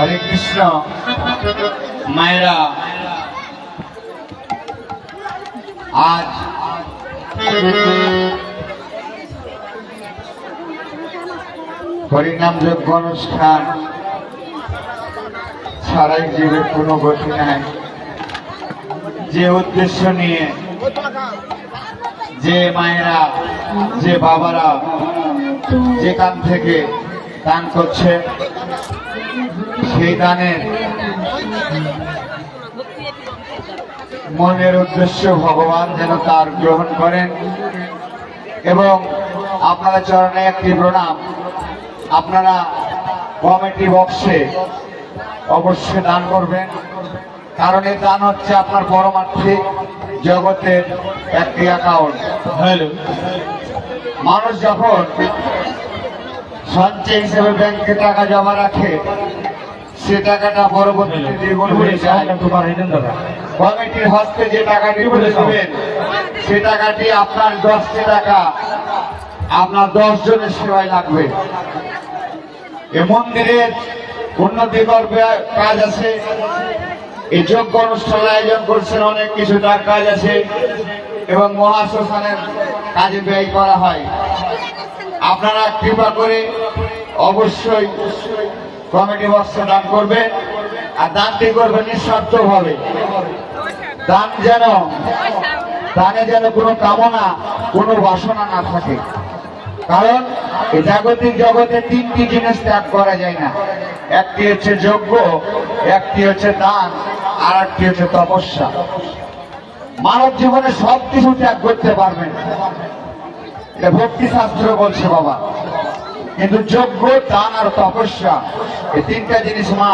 হরে কৃষ্ণ। মায়েরা, আজ হরিনাম যজ্ঞ অনুষ্ঠান ছাড়াই জীবের কোনো গতি নাই। যে উদ্দেশ্য নিয়ে যে মায়েরা, যে বাবারা যেখান থেকে দান করছে, সেই দানের মনের উদ্দেশ্য ভগবান যেন তার গ্রহণ করেন। এবং আপনারা চরণে একটি প্রণাম, আপনারা কমিটি বক্সে অবশ্যই দান করবেন, কারণ এই দান হচ্ছে আপনার পরমার্থিক জগতের একটি অ্যাকাউন্ট। মানুষ যখন সঞ্চয় হিসেবে ব্যাংকে টাকা জমা রাখে, সে টাকাটা পরবর্তীতে দ্বিগুণ হয়ে যায়। কমিটির হস্তে যে টাকাটি তুলে দেবেন, সে টাকাটি আপনার 10টি টাকা আপনার 10 জনের সেবায় লাগবে। এ মন্দিরের উন্নতি করবে কাজ আছে, এই যজ্ঞ অনুষ্ঠান আয়োজন করছেন, অনেক কিছু তার কাজ আছে এবং মহাশ্মশানের কাজে ব্যয় করা হয়। আপনারা কৃপা করে অবশ্যই কমিটি বক্সে দান করবেন, আর দানটি করবেন নিঃস্বার্থভাবে। দানে যেন কোনো কামনা, কোনো বাসনা না থাকে, কারণ এই জাগতিক জগতে 3টি জিনিস ত্যাগ করা যায় না। একটি হচ্ছে যজ্ঞ, একটি হচ্ছে দান, আর একটি হচ্ছে তপস্যা। মানব জীবনে সব কিছু ত্যাগ করতে পারবেন, এটা ভক্তি শাস্ত্র বলছে বাবা, কিন্তু যজ্ঞ, দান আর তপস্যা, এই 3টা জিনিস মা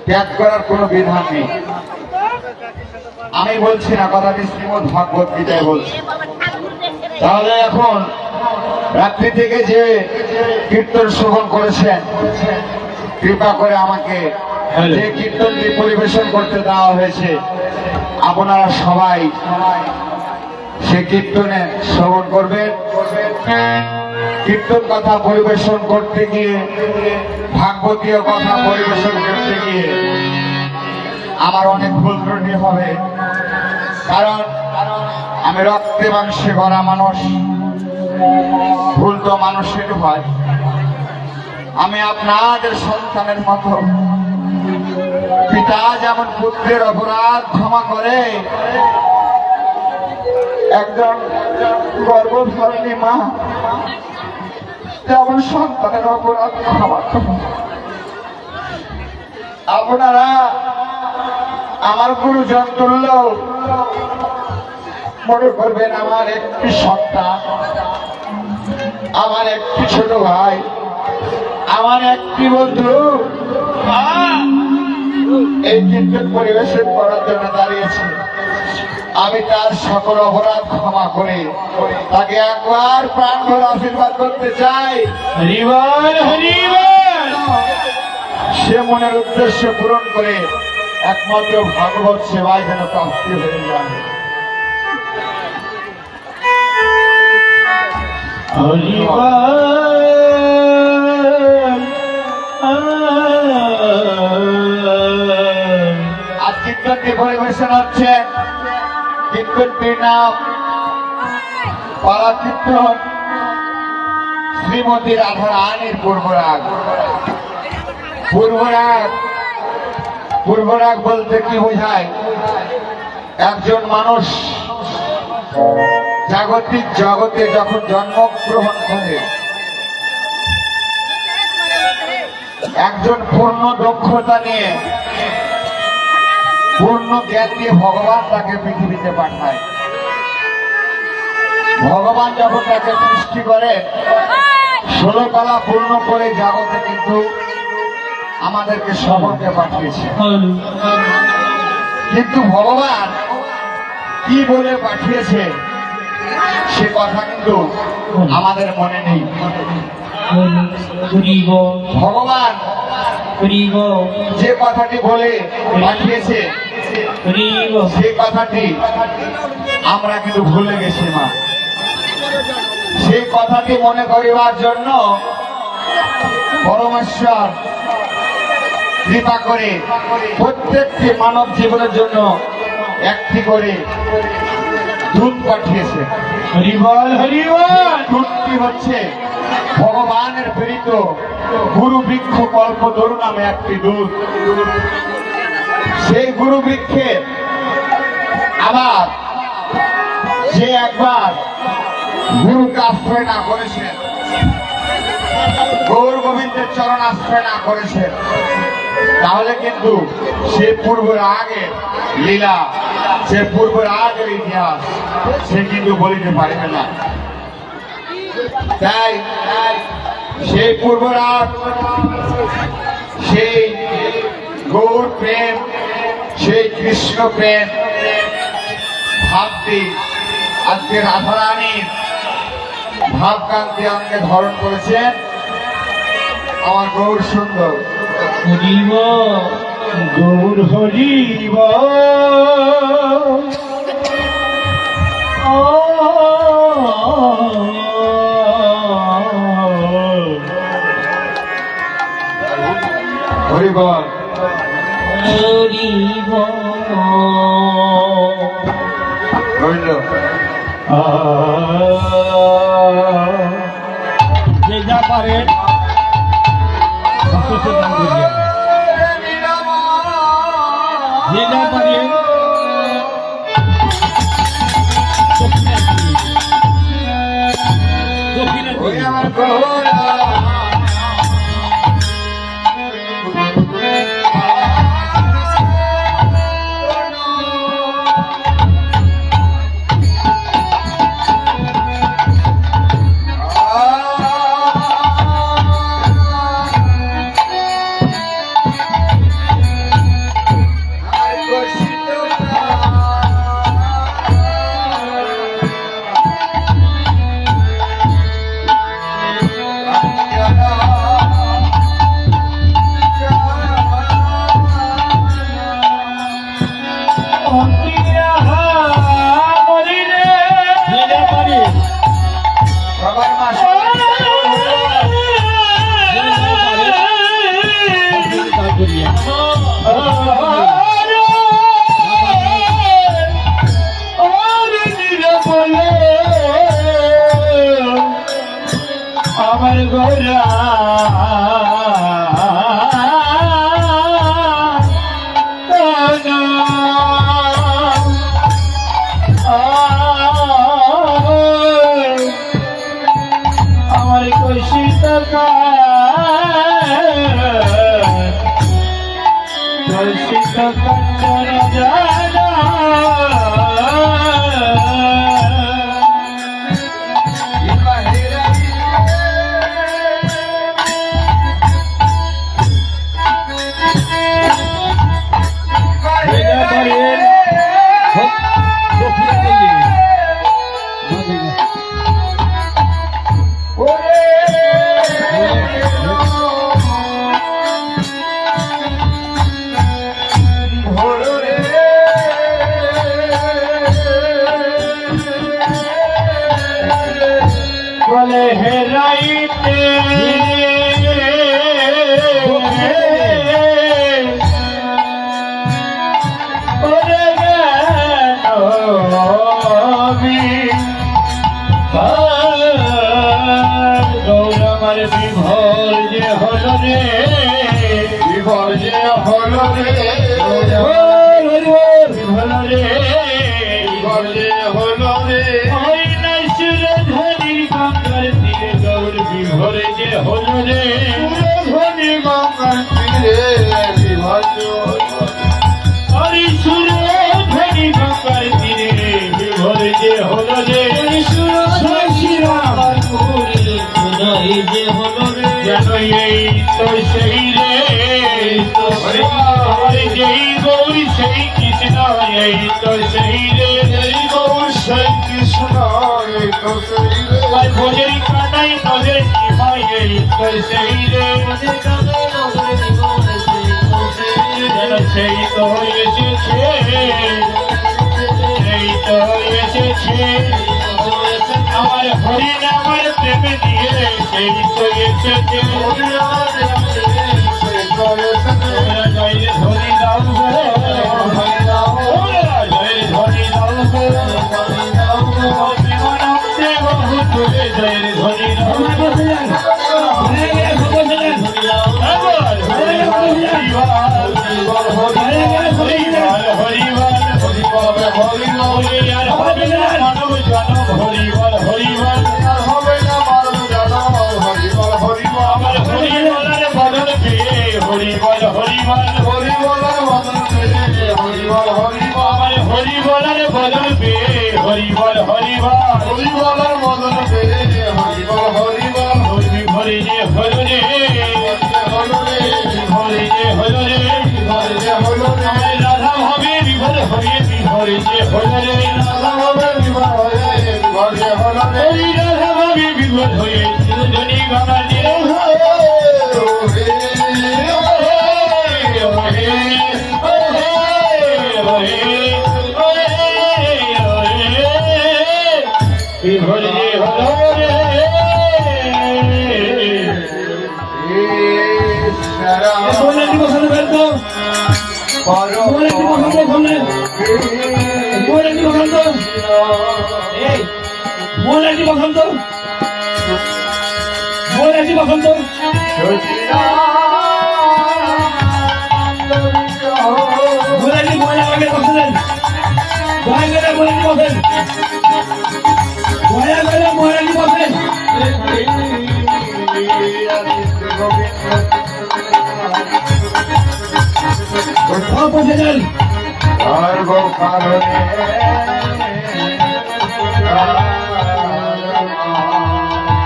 ত্যাগ করার কোনো বিধান নেই। আমি বলছি না, কথাটি শ্রীমদ্ ভাগবত গীতায় বলছি। তাহলে এখন রাত্রি থেকে যে কীর্তন শ্রবণ করেছেন, কৃপা করে আমাকে যে কীর্তনটি পরিবেশন করতে দেওয়া হয়েছে, আপনারা সবাই সে কীর্তনে শ্রবণ করবেন। কীর্তন কথা পরিবেশন করতে গিয়ে, ভাগবতীয় কথা পরিবেশন করতে গিয়ে আমার অনেক ভুল ত্রুটি হবে, কারণ আমি রক্তে মাংসে গড়া মানুষ। ভুল তো মানুষের হয়। আমি আপনাদের সন্তানের মতো, পিতা যেমন পুত্রের অপরাধ ক্ষমা করে, একজন গর্ভধারিণী মা তেমন সন্তানের অপরাধ ক্ষমা করে। আপনারা আমার গুরুজন তুল্য মনে করবেন, আমার একটি সন্তান, আমার একটি ছোট ভাই, আমার একটি বন্ধু এই কীর্তন পরিবেশন করার জন্য দাঁড়িয়েছে। আমি তার সকল অপরাধ ক্ষমা করে তাকে একবার প্রাণ ভরে আশীর্বাদ করতে চাই। সে মনের উদ্দেশ্য পূরণ করে একমাত্র ভাগবত সেবায় যেন প্রাপ্তি হয়ে যায়। আর কীর্তনটি পরিবেশন হচ্ছে, কীর্তনটির নাম পালা কীর্তন শ্রীমতী রাধা রানীর পূর্বরাগ। পূর্বরাগ বলতে কি বোঝায়? একজন মানুষ জাগতিক জগতে যখন জন্মগ্রহণ করে, একজন পূর্ণ দক্ষতা নিয়ে, পূর্ণ জ্ঞান দিয়ে ভগবান তাকে পৃথিবীতে পাঠায়। ভগবান যখন তাকে সৃষ্টি করে 16 কলা পূর্ণ করে জগতে কিন্তু আমাদেরকে সবরকে পাঠিয়েছে। কিন্তু ভগবান কি বলে পাঠিয়েছে সে কথা কিন্তু আমাদের মনে নেই। ভগবান যে কথাটি বলে পাঠিয়েছে সেই কথাটি আমরা কিন্তু ভুলে গেছি মা। সেই কথাটি মনে করিবার জন্য পরমেশ্বর কৃপা করে প্রত্যেকটি মানব জীবনের জন্য একটি করে দুধ পাঠিয়েছে। হরিবল হরিবল। দুধটি হচ্ছে ভগবানের প্রেরিত গুরু বৃক্ষ কল্পতরু নামে একটি দুধ। সেই গুরু বৃক্ষের আবার যে একবার গুরুকে আশ্রয় না করেছেন, গৌর গোবিন্দের চরণ আশ্রয় না করেছেন, তাহলে কিন্তু সে পূর্বের আগের লীলা, সে পূর্বের আগের ইতিহাস সে কিন্তু বলিতে পারবে না। তাই সেই পূর্বের আগ, সেই গৌর প্রেম, সেই কৃষ্ণ প্রেম ভাবটি আজকে রাধারানীর ভাবকান্তি অঙ্গে ধারণ করেছেন আমার গৌর সুন্দর। হরিব গৌর হরিব। হরিব হরিব রইল। যে যা পারে যে যা পারে ওই আমার গৌর আমার গোরা আমার কষিত কষিত কঞ্চন জানা বলে হেরাইতে ওরে গৌর আমার বিভোর যে হল রে, বিভোর যে হল রে, বিভোর রে, বিভোর যে হল রে, বিভোরে যে হল রে, ধনী গঙ্গার তীরে হরি সুর ধনী গঙ্গার তীরে বিভোরে যে হল রে, শ্রীরাম যে হল রে, যেন এই তো সেই রে, যেই গৌরী সেই কৃষ্ণ, এই তো সেই রে, এই গৌর সেই কৃষ্ণ, এই তো সেই রে, ভোজের কানাই নজর নিভাই, এই তো সেই রে, যেন সেই তো এসেছে, সেই তো এসেছে, আমার হরি নামের প্রেমে দিয়ে, সেই তো এসেছে, হরিবল হরিবল হরিবল হরি আর হবে না মানব জনম হরিবল হরিবল আর হবে না মানব জনম হরিবল হরিবল আমার হরিবলের বদল পেয়ে হরিবল হরিবল হরিবলের বদল পেয়ে হরিবল হরিবল আমার হরিবলের বদল পেয়ে হরিবল হরিবল হরিবলের বদল পেয়ে হরিবল হরিবল হরি হরি রে হরি রে হলো রে হরি রে হরি রে হরি রে হলো রে আমার রাধা ভাবে বিভোর হরি হরি রে হরি রে রাধা হবে বিবাহ হয়ে ঘরে হলো রে হরি রাধা ভাবে বিভোর হয়ে চিরজনী গঙ্গা রে হরি রে হলো রে মোবাইলটি বসানো বের তো মোবাইলটি বসানো সামনে মোবাইলটি বসানো এই মোবাইলটি বসানো মোবাইলটি বসানো মোবাইলটি মোবাইল আগে বসেন দয়া করে মোবাইলটি বসেন দয়া করে মোবাইলটি বসেন সব বসে যান সর্ব কারণে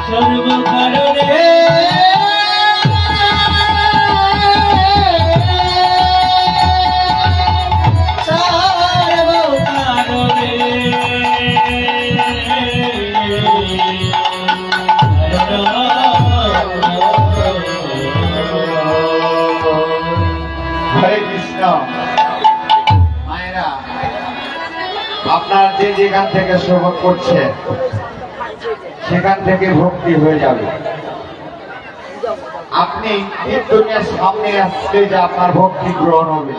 সর্ব কারণে সর্ব কারণে হরে কৃষ্ণ। মায়েরা, আপনার যে যেখান থেকে শ্রবণ করছে সেখান থেকে ভক্তি হয়ে যাবে। আপনি দুনিয়ার সামনে আসলে যে আপনার ভক্তি গ্রহণ হবে,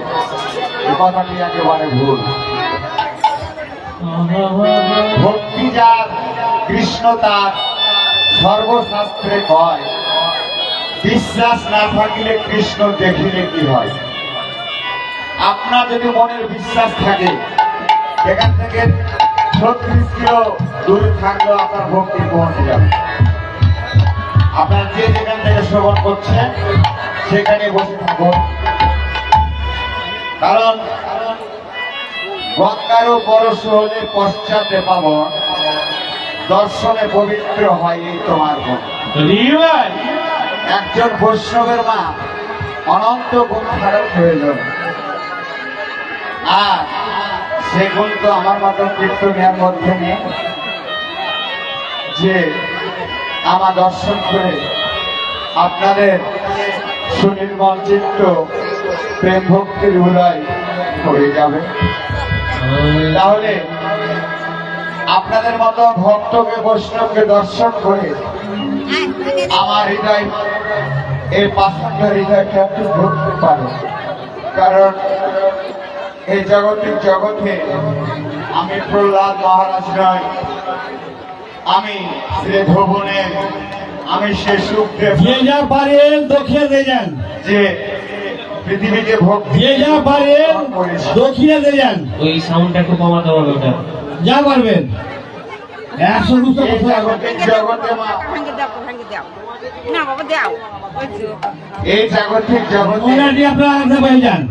এই কথাটি একেবারে ভুল। ভক্তি যার, কৃষ্ণ তার, সর্বশাস্ত্রে কয় বিশ্বাস না থাকিলে কৃষ্ণ দেখিলে কি হয়। আপনার যদি মনের বিশ্বাস থাকে, সেখান থেকে 36 কিলো দূরে থাকলেও আপনার ভক্তি পৌঁছে যাবে। আপনার যে যেখান থেকে শ্রবণ করছেন সেখানে বসে থাকুন, কারণ গঙ্গারও পরশ হলে পশ্চাতে পাবন, দর্শনে পবিত্র হয় এই তোমার গুণ। একজন বৈষ্ণবের মা অনন্ত গুণ ধারণ প্রয়োজন, আর সে গুণ তো আমার মতো কীর্তনিয়ার মধ্যে নেই যে আমার দর্শন করে আপনাদের সুনির্মল চিত্ত প্রেম ভক্তির উদয় হয়ে যাবে। তাহলে আপনাদের মতো ভক্তকে বৈষ্ণবকে দর্শন করে আমার হৃদয়, এই পাষণ্ড হৃদয়টা একটু ঘুরতে পারে, কারণ এই জগতের জগতে আমি প্রহ্লাদ মহারাজ নয়, আমি শ্রী ভুবনের, আমি সে সুখদেব যে যা পারেন দক্ষিণে দিয়ে যান, যে পৃথিবীতে ভক্তি যে যা পারেন দক্ষিণে দিয়ে যান। ওই সাউন্ডটা একটু কমাতে হবে ওটা। যা পারবেন 100 200 এই জগতের জগতে মা, ভাঙে দাও না বাবা দাও এই জাগতিক জগতে মোবাইলটি আপনারা আনতে বসে যান,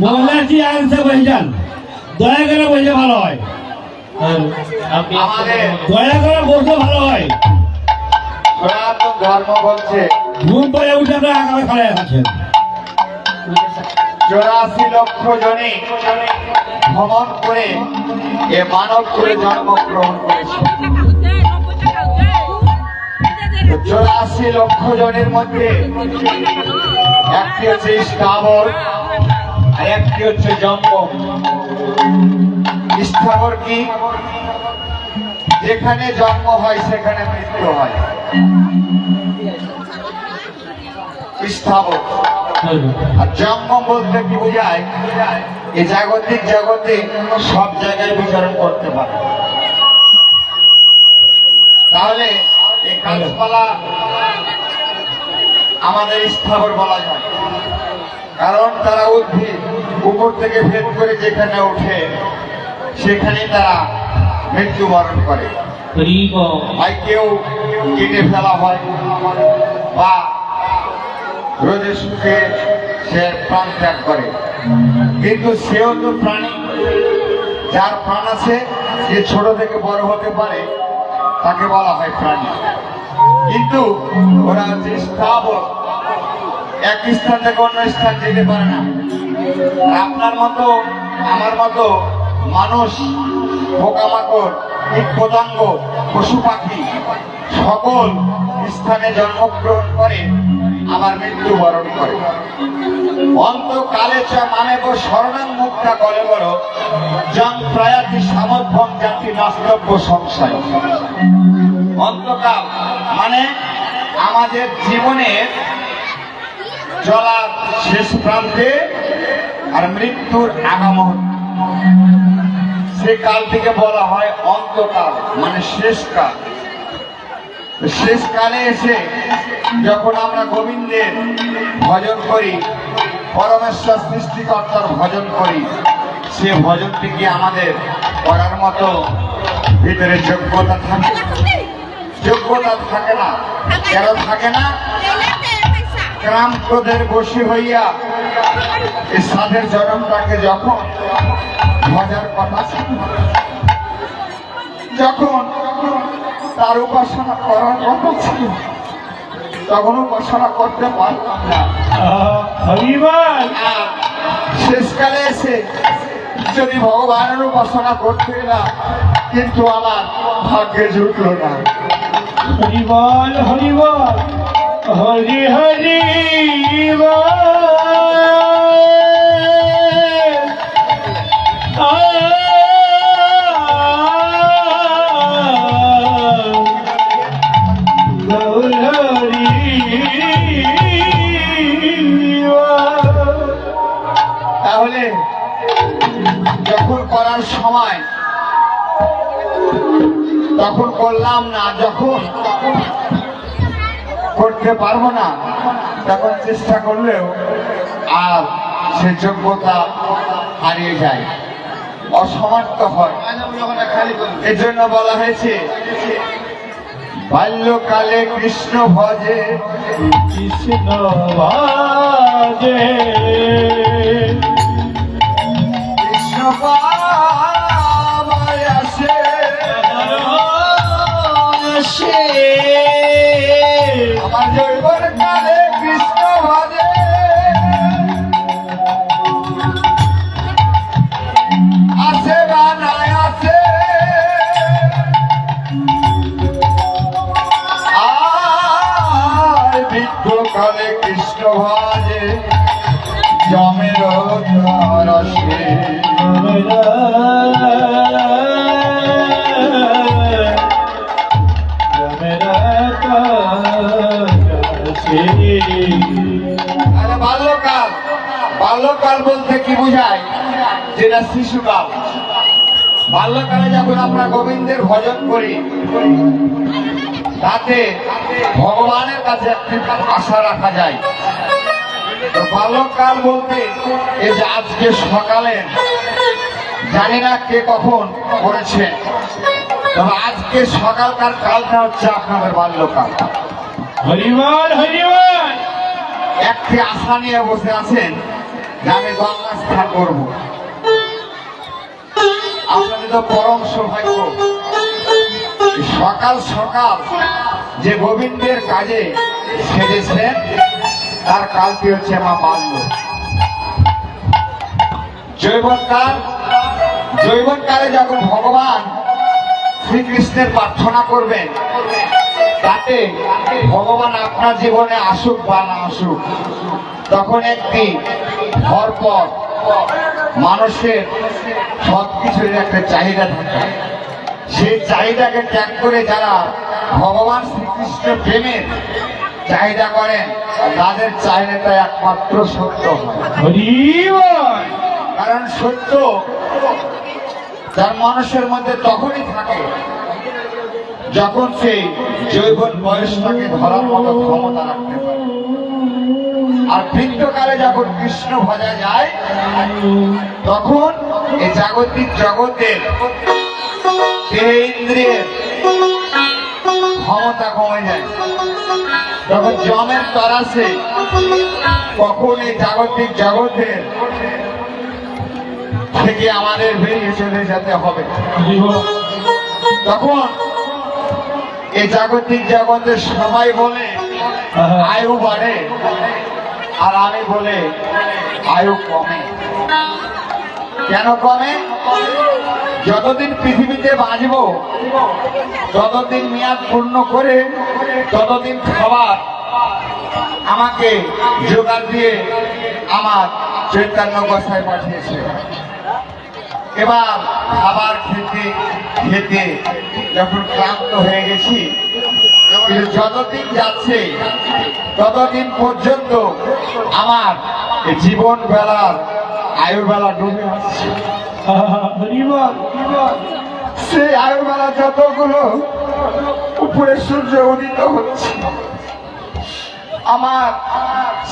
মোবাইলটি আনতে বসে যান, দয়া করে বসে ভালো হয়, আর আপনি আমাদের দয়া করে বসলে ভালো হয়। সনাতন ধর্ম বলছে ঘুম পরে উঠে আপনারা আগামী খাড়ায় আছেন। 84 লক্ষ জনে ভ্রমণ করে এ মানব করে জন্মগ্রহণ করেছে। 84 লক্ষ জনের মধ্যে একটি হচ্ছে স্থাবর আর একটি হচ্ছে জন্ম। স্থাবর কি? যেখানে জন্ম হয় সেখানে মৃত্যু হয়, স্থাবর। আর জন্ম বলতে কি বোঝায়? এই জাগতিক জগতে সব জায়গায় বিচরণ করতে পারে। তাহলে এই গাছপালা আমাদের স্থাবর বলা যায়। কারণ তারা উদ্ভিদ উপর থেকে ভেদ করে যেখানে ওঠে সেখানে তারা মৃত্যুবরণ করে। হরি বল। হয় কেউ কেটে ফেলা হয় বা রোদে শুকিয়ে সে প্রাণ ত্যাগ করে, কিন্তু সেও তো প্রাণী, যার প্রাণ আছে, যে ছোট থেকে বড় হতে পারে তাকে বলা হয় প্রাণী। কিন্তু ওরা যে স্থাবর, এক স্থান থেকে অন্য স্থান যেতে পারে না। আপনার মতো আমার মতো মানুষ, পোকামাকড়, কীট পতঙ্গ, পশু পাখি সকল স্থানে জন্মগ্রহণ করে আবার মৃত্যুবরণ করে। অন্তকালে চ মামেব শরণাং মুক্তা কলে বড় জং প্রয়াতি সামর্থ্যম জাতি নাস্তব্য সংশয়। অন্তকাল মানে আমাদের জীবনের চলার শেষ প্রান্তে আর মৃত্যুর আগামন, সে কাল থেকে বলা হয় অন্তকাল, মানে শেষ কাল। শেষ কালে এসে যখন আমরা গোবিন্দের ভজন করি, পরমেশ্বর সৃষ্টিকর্তার ভজন করি, সে ভজনটি কি আমাদের করার মতো ভিতরে যোগ্যতা থাকে? যোগ্যতা থাকে না। কেন থাকে না? গ্রাম ক্রোধের বশী হইয়া এই সাধের জনমটাকে যখন ভজার কথা ছিল, যখন তার উপাসনা করার কথা ছিল, তখন উপাসনা করতে পারলাম না। হরিবল। আর শেষকালে এসে যদি ভগবানের উপাসনা করতে গেলাম, কিন্তু আমার ভাগ্যে জুটলো না। হরিবল হরিবল হরি হরি তাহলে যখন করার সময় তখন করলাম না, যখন করতে পারবো না তখন চেষ্টা করলেও আর সে যোগ্যতা হারিয়ে যায়, অসমর্থ হয়। এর জন্য বলা হয়েছে বাল্যকালে কৃষ্ণ ভজে কৃষ্ণ বাজে কৃষ্ণ পাবায় আসে আমার জৈবন কালে কৃষ্ণ ভজে আসে বা নাই আসে আর বৃদ্ধকালে কৃষ্ণ ভজে জমের রসে আরে বাল্যকাল, বাল্যকাল বলতে কি বোঝায়? যেটা শিশুকাল। বাল্যকালে যখন আমরা গোবিন্দের ভজন করি, তাতে ভগবানের কাছে একটি আশা রাখা যায়। তো বাল্যকাল বলতে এই যে আজকে সকালে, জানি না কে কখন করেছেন, তবে আজকে সকালকার কালটা হচ্ছে আপনাদের বাল্যকাল। হরিবল হরিবল একটি আশা নিয়ে বসে আছেন যে আমি গঙ্গা স্নান করব। আপনাদের তো পরম সৌভাগ্য, সকাল সকাল যে গোবিন্দের কাজে সেজেছেন তার কালটি হচ্ছে আমার বাল্য। জৈবনকালে যখন ভগবান শ্রীকৃষ্ণের প্রার্থনা করবেন, তাতে ভগবান আপনার জীবনে আসুক বা না আসুক, তখন একটি ভরপর মানুষের সবকিছুর একটা চাহিদা থাকে। সেই চাহিদাকে ত্যাগ করে যারা ভগবান শ্রীকৃষ্ণ প্রেমের চাহিদা করেন, তাদের চাহিদাটা একমাত্র সত্য হয়। হরিবল কারণ সত্য তার মানুষের মধ্যে তখনই থাকে যখন সেই জৈবন বয়সটাকে ধরার মতো ক্ষমতা রাখতে পারে। আর বৃদ্ধকালে যখন কৃষ্ণ ভজা যায় তখন এই জাগতিক জগতের ইন্দ্রিয়ের ক্ষমতা কমে যায়। যখন জমের তরাসে কখন এই জাগতিক জগতের থেকে আমাদের বেরিয়ে চলে যেতে হবে, তখন এই জাগতিক জগতের সবাই বলে আয়ু বাড়ে, আর আমি বলে আয়ু কমে। কেন কমে? যতদিন পৃথিবীতে বাঁচব ততদিন মেয়াদ পূর্ণ করে ততদিন খাবার আমাকে জোগাড় দিয়ে আমার চৈতন্য গোসাই পাঠিয়েছে। এবার খাবার খেতে খেতে যখন ক্লান্ত হয়ে গেছি, কিন্তু যতদিন যাচ্ছে ততদিন পর্যন্ত আমার জীবন বেলার আয়ু বেলা ডুবে আসছে। সেই আয়ু বেলা যতগুলো উপরে সূর্য উদিত হচ্ছে, আমার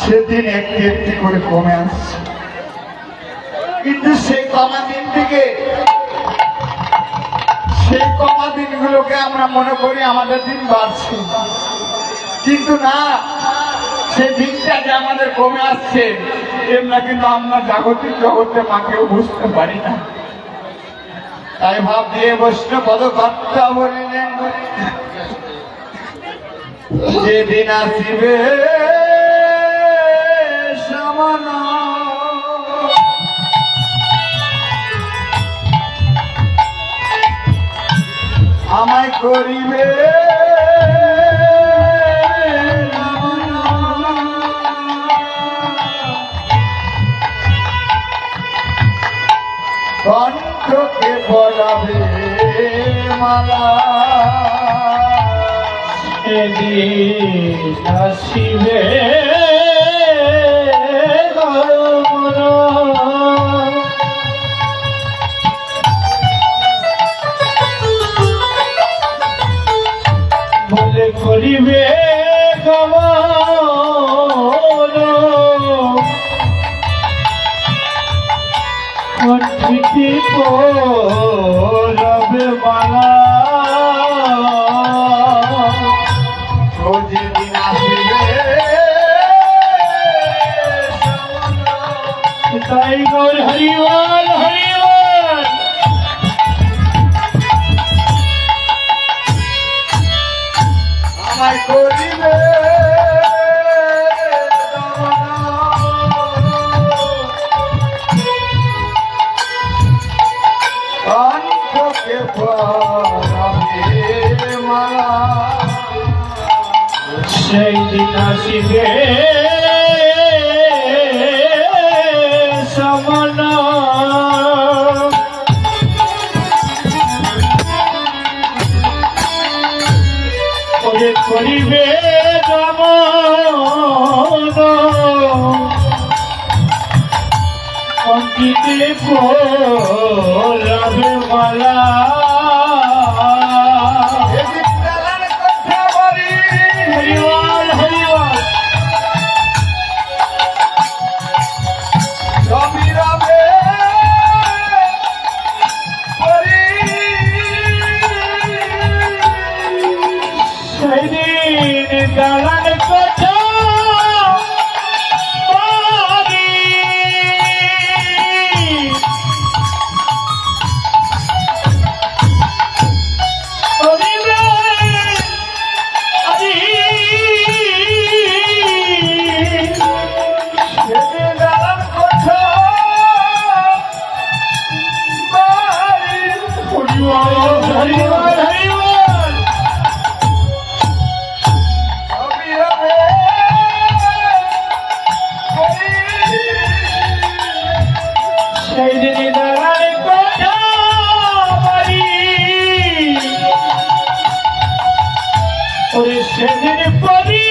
সেদিন একটি একটি করে কমে আসছে। কিন্তু সেই কমা দিন থেকে সেই কমা দিনগুলোকে আমরা মনে করি আমাদের দিন বাড়ছে, কিন্তু না, সেই দিনটা যে আমাদের কমে আসছে এমনা কিন্তু আমরা জাগতিক জগতে মাকেও বুঝতে পারি না। তাই ভাব দিয়ে বৈষ্ণব পদকর্তা বলিলেন, যেদিন আসিবে সমানা আমায় করিবে কণ্ঠকে বলাবে মালা, সেদিন আসিবে বলে করিবে গমন, কণ্ঠিতে পরবে মালা। যেদিন আসিবে তাই গৌর হরিবল হরিবল। আমায় করিবে কণ্ঠকে পরাবে মালা, সেই দিন আসিবে সমন, ওরে করিবে দমন, কণ্ঠিতে পরবে মালা। হরিবল হরিবল। সেদিন দালান কোঠা বাড়ি, করিবে আদি। সেদিন দালান কোঠা বাড়ি, হরিবল হরিবল হরিবল। সেই দিন দাঁড়ায় কোঠা বাড়ি, ওরে সেদিন পরি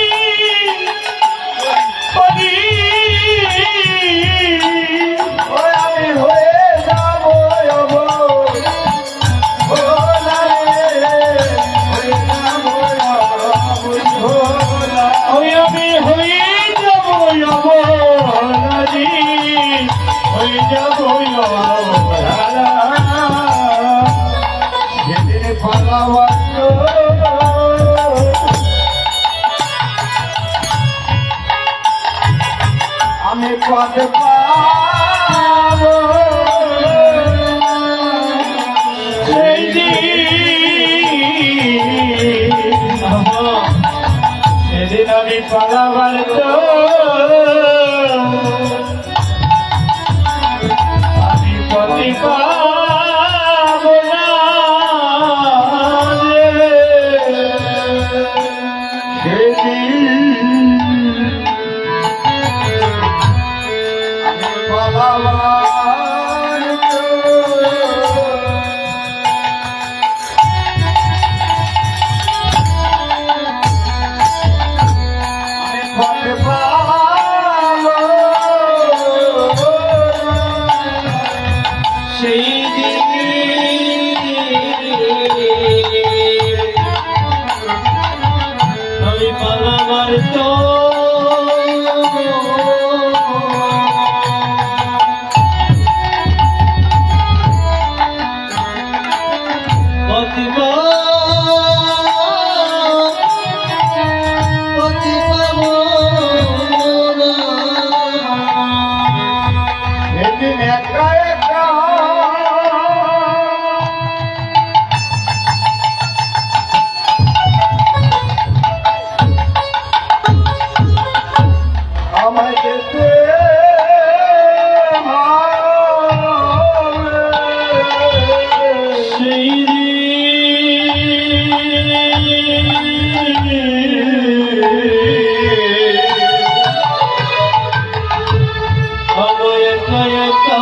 পরি আমি হয়ে যাব আমি হয়ে যাব আমি পদ পাবো সেই দিন সেদিন আমি পালাবার তো আমি পতি পাবো না সেদিন আমি পালাবার তো পদ পাবো সেই আমি পালাবার তো সেদিন একা একা আমায় যেতে হবে। সেই আমায় একা একা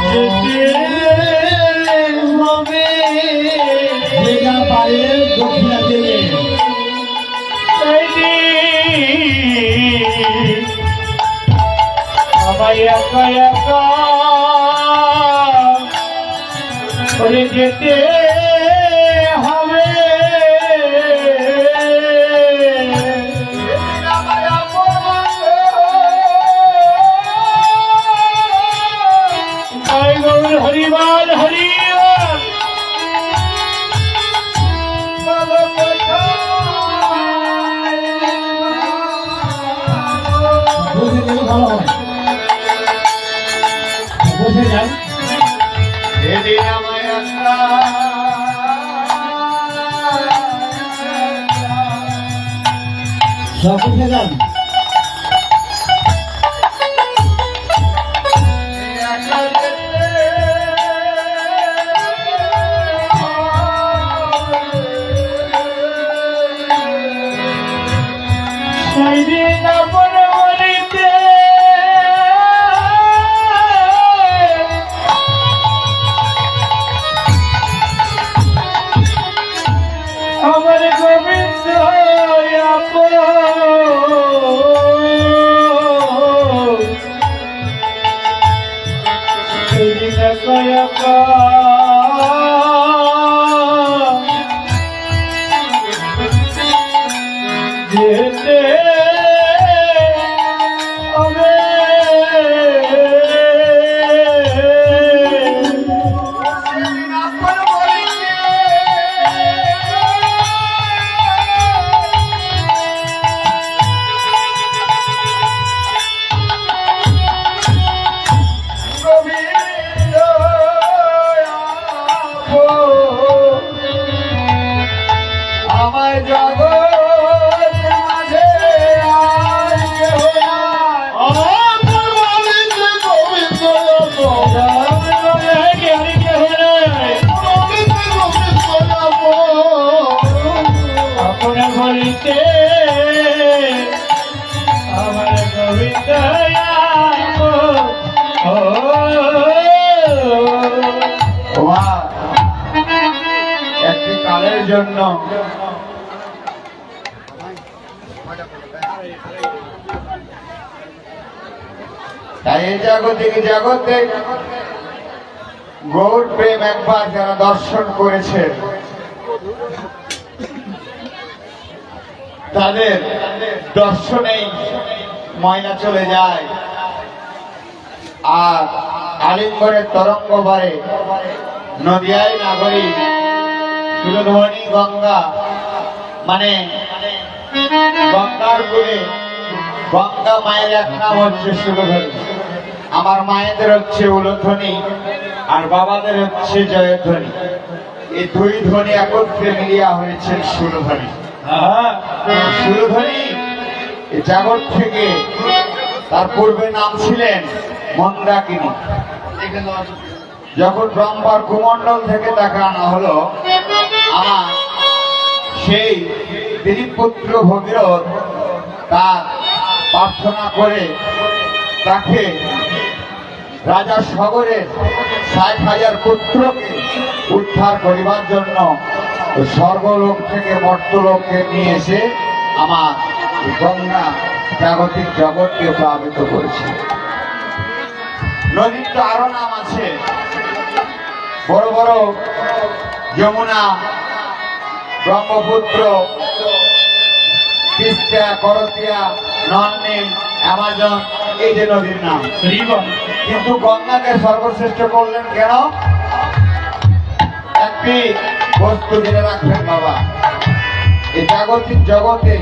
যেতে হবে যেটা পারে দক্ষিণা দেবে আমায় একা একা করে যেতে হবে জয় গৌর হরিবাল হরিবাল বসে গেলে ভালো হয় বসে যান সেদিন আমায় একা সব বসে যান একা যেতে সেই দিন আপন বলিতে আমার গোবিন্দ আপন সেই দিন একা একা যেতে হবে সেদিন আপন বলিতে গোবিন্দ আমায় জগৎ মাঝে আর কেহ নাই। আমার গোবিন্দ গোবিন্দ হরি কে হরে আপন বলিতে আমার গোবিন্দ তোমার একটি কালের জন্য তাই এই জগতে গৌর প্রেম একবার যারা দর্শন করেছে তাদের দর্শনেই ময়লা চলে যায় আর আলিঙ্গনের তরঙ্গ বাড়ে নদিয়ায় নাগরিক সুরধ্বনি গঙ্গা মানে গঙ্গার গুণে গঙ্গা মায়ের এক নাম হচ্ছে সুরধ্বনি। আমার মায়েদের হচ্ছে উলধ্বনি আর বাবাদের হচ্ছে জয়ধ্বনি। এই দুই ধ্বনি একত্রে মিলিয়া হয়েছে সুরধ্বনি। সুরধ্বনি এই জাগর থেকে তার পূর্বে নাম ছিলেন মন্দাকিনী। যখন ব্রহ্মার কুমণ্ডল থেকে তাকে আনা হলো, আমার সেই দিলীপপুত্র ভগীরথ তার প্রার্থনা করে তাকে রাজা সগরের ৬০,০০০ পুত্রকে উদ্ধার করিবার জন্য স্বর্গলোক থেকে মর্তলোকে নিয়ে এসে আমার গঙ্গা জাগতিক জগৎকে প্লাবিত করেছে। নদীর তো আরো নাম আছে, বড় বড় যমুনা, ব্রহ্মপুত্র, তিস্তা, করতিয়া, নন্দিনী, অ্যামাজন, এই যে নদীর নাম। কিন্তু গঙ্গাকে সর্বশ্রেষ্ঠ করলেন কেন? একটি বস্তু জেনে রাখবেন বাবা, এই জাগতিক জগতে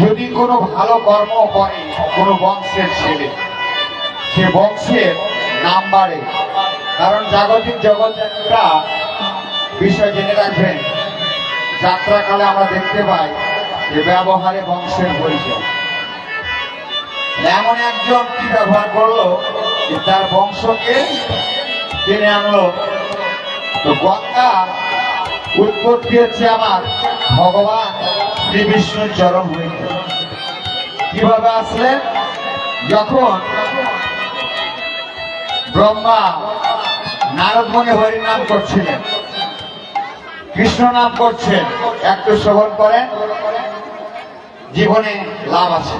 যদি কোনো ভালো কর্ম করে কোনো বংশের ছেলে, সে বংশের নাম বাড়ে। কারণ জাগতিক জগৎ একটা বিষয় জেনে রাখবেন, যাত্রাকালে আমরা দেখতে পাই যে ব্যবহারে বংশের পরিচয়। এমন একজন কি ব্যবহার করলো যে তার বংশকে টেনে আনলো। তো গঙ্গা উৎপত্তি হচ্ছে আমার ভগবান শ্রী বিষ্ণুর চরণ হইতে। কিভাবে আসলেন? যখন ব্রহ্মা নারদ মুনি হরির নাম করছিলেন, কৃষ্ণ নাম করছেন, একটু শ্রবণ করেন, জীবনে লাভ আছে।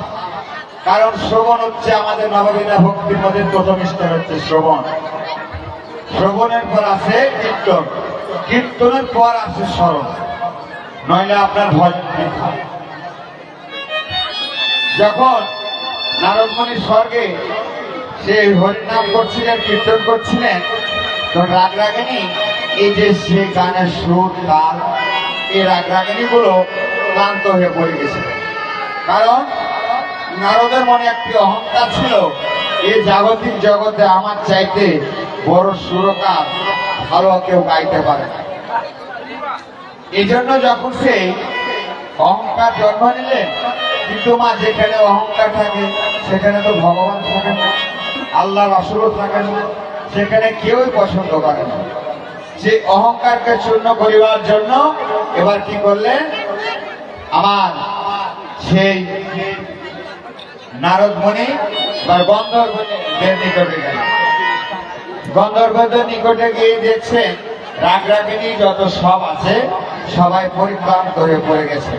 কারণ শ্রবণ হচ্ছে আমাদের নববিধা ভক্তির মধ্যে প্রথম স্তর হচ্ছে শ্রবণ। শ্রবণের পর আছে কীর্তন, কীর্তনের পর আছে স্মরণ, নইলে আপনার ভজন বৃথা। যখন নারদ মুনি স্বর্গে সে হরিনাম করছিলেন, কীর্তন করছিলেন, তখন রাগরাগিনী এই যে সে গানের সুর তাল, এই রাগরাগিনী গুলো ক্লান্ত হয়ে পড়ে গেছে। কারণ নারদের মনে একটি অহংকার ছিল, এই জাগতিক জগতে আমার চাইতে বড় সুরকার ভালো কেউ গাইতে পারে না। এই জন্য যখন সে অহংকার জন্ম নিলেন, কিন্তু মা যেখানে অহংকার থাকে সেখানে তো ভগবান থাকেন না, আল্লাহ রাসূলও থাকেন না, সেখানে কেউই পছন্দ করে না। সেই অহংকারকে চূর্ণ করিবার জন্য এবার কি করলেন? আমার সেই নারদ মুনি বা গন্ধর্বদের নিকটে গেলেন। গন্ধর্বদের নিকটে গিয়ে দেখছেন রাগরাগিনী যত সব আছে সবাই পরিক্রান্ত হয়ে পড়ে গেছে।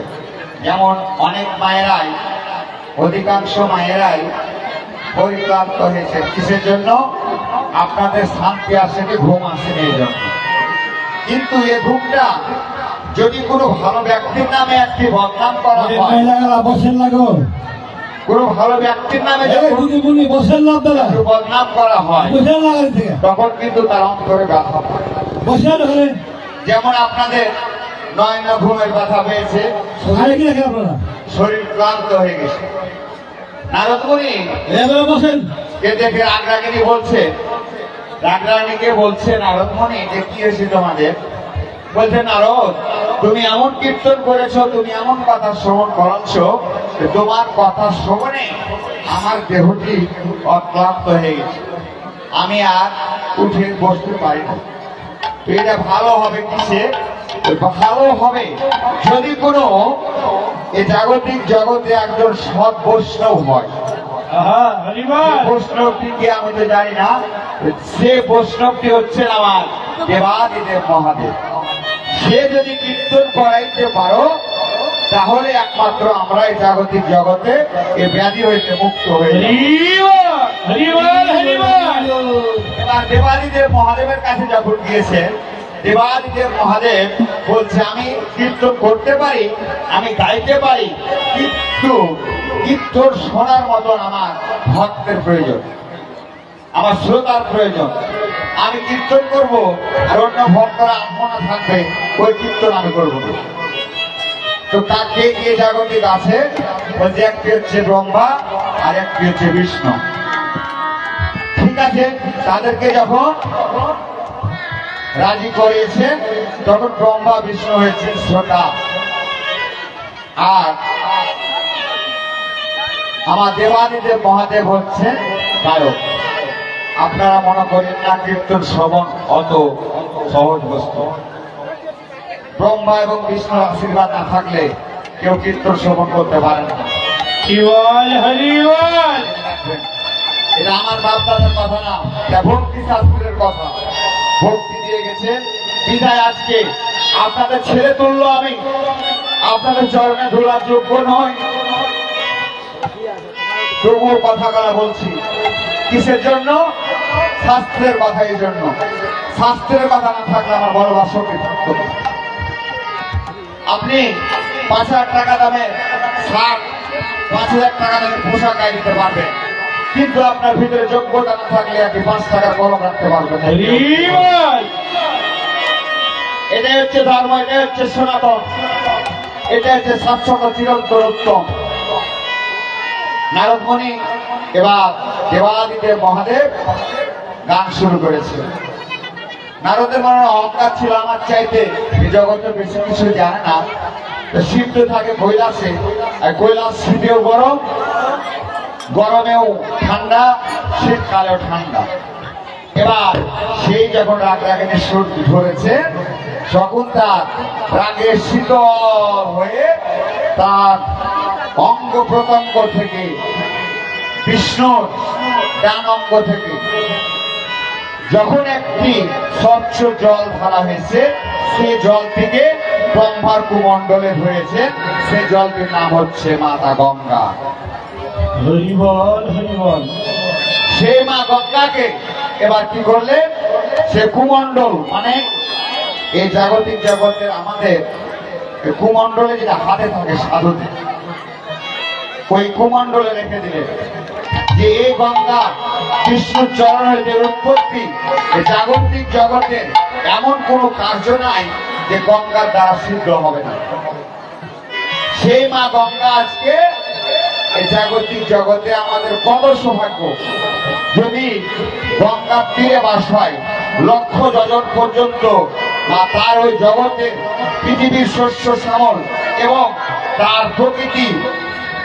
যেমন অনেক মায়েরাই, অধিকাংশ মায়েরাই পরিক্রান্ত হয়েছে। কিসের জন্য? আপনাদের শান্তি আসেনি, ঘুম আসেনি এই জন্য। কিন্তু এই ঘুমটা যদি কোনো ভালো ব্যক্তির নামে একটি বদনাম করা হয়, বসেন লাগো, কোনো ভালো ব্যক্তির নামে বসেন বদনাম করা হয়, তখন কিন্তু তার অন্তরে ব্যথা পায়। বসেন ওখানে। যেমন আপনাদের নয়ন ঘুমের ব্যথা পেয়েছে, আপনারা শরীর ক্লান্ত হয়ে গেছে। নারদ মুনি বসেন। কে দেখে রাগরাগিনী বলছে, রাগরাগিনীকে বলছে নারদ মুনি যে কি হয়েছে তোমাদের? বলছে নারদ, তুমি এমন কীর্তন করেছো, তুমি এমন কথা শ্রবণ করাচ্ছ, তোমার কথা শ্রবণে আমার দেহটি অক্লান্ত হয়ে গেছে, আমি আর উঠে বসতে পারি না। এটা ভালো হবে কিসে? ভালো হবে যদি কোনো এই জাগতিক জগতে একজন সৎ বৈষ্ণব হয়। বৈষ্ণবটি কি আমি তো জানি না, সে বৈষ্ণবটি হচ্ছে আমার দেবাদিদেব মহাদেব। সে যদি কীর্তন করাইতে পারো তাহলে একমাত্র আমরা এই জাগতিক জগতে এই ব্যাধি হইতে মুক্ত হয়ে যাব। এবার দেবাদিদেব মহাদেবের কাছে যখন গিয়েছে, দেবাদিদেব মহাদেব বলছে আমি কীর্তন করতে পারি, আমি গাইতে পারি, কিন্তু কীর্তন শোনার মতন আমার ভক্তের প্রয়োজন, আমার শ্রোতার প্রয়োজন। আমি কীর্তন করব আর অন্য ভক্তরা মনে থাকবে ওই কীর্তন আমি করবো না। তো তাকে গিয়ে জাগতিক আছে বলছে একটি হচ্ছে ব্রহ্মা আর একটি হচ্ছে বিষ্ণু। ঠিক আছে, তাদেরকে যখন রাজি করিয়েছেন তখন ব্রহ্মা বিষ্ণু হয়েছেন শ্রোতা, আর আমার দেবাদিদেব মহাদেব হচ্ছেন গায়ক। আপনারা মনে করেন না কীর্তন শ্রবণ অত সহজ বস্তু। ব্রহ্মা এবং বিষ্ণুর আশীর্বাদ না থাকলে কেউ কীর্তন শ্রবণ করতে পারে না। হরিবল হরিবল। এটা আমার বাপদাদার কথা না, এটা ভক্তি শাস্ত্রের কথা। ভক্তি দিয়ে গেছে বিধায় আজকে আপনাদের ছেলে তুললো আমি, আপনাদের চরণে ধুলার যোগ্য নয়, তবুও কথা বলছি। কিসের জন্য? শাস্ত্রের কথা। এই জন্য শাস্ত্রের কথা না থাকলে আমার বড় বাসকে থাকতো না। আপনি 5,000 টাকা দামের শার্ট, 5,000 টাকা দামের পোশাক গায়ে দিতে পারবেন, কিন্তু আপনার ভিতরে যোগ্যতা না থাকলে আপনি 5 টাকার কলম রাখতে পারবেন না। হরিবল। এটাই হচ্ছে ধর্ম, এটাই হচ্ছে সনাতন, এটা হচ্ছে শাশ্বত চিরন্তন উত্তম। নারদমণি এবার দেবাদিদেব মহাদেব গান শুরু করেছে। নারদের মনে অহংকার ছিল আমার চাইতে এই জগতে বেশি কিছু জানে না। শীত তো থাকে কৈলাসে, আর কৈলাস শীতেও গরম, গরমেও ঠান্ডা, শীতকালেও ঠান্ডা। এবার সেই যখন রাগ রাগিনী সুর ধরেছে তখন তার রাগে শীতল হয়ে তার অঙ্গ প্রত্যঙ্গ থেকে, বিষ্ণুর ডান অঙ্গ থেকে যখন একটি স্বচ্ছ জল ধারা হয়েছে, সে জল থেকে ব্রহ্মার কুমণ্ডলে হয়েছে, সে জলটির নাম হচ্ছে মাতা গঙ্গা। হরিবল হরিবল। সেই মা গঙ্গাকে এবার কি করলেন, সে কুমণ্ডল মানে এই জাগতিক জগতের আমাদের কুমণ্ডলে যেটা হাতে থাকে সাধুতে, ওই কুমণ্ডলে রেখে দিলেন যে এই গঙ্গা বিষ্ণুর চরণের যে উৎপত্তি, এই জাগতিক জগতের এমন কোনো কার্য নাই যে গঙ্গার দ্বারা সিদ্ধ হবে না। সেই মা গঙ্গা আজকে এই জাগতিক জগতে আমাদের কত সৌভাগ্য, যদি গঙ্গার তীরে বাস হয় লক্ষ যোজন পর্যন্ত, বা তার ওই জগতের পৃথিবীর শস্য শ্যামল এবং তার প্রকৃতি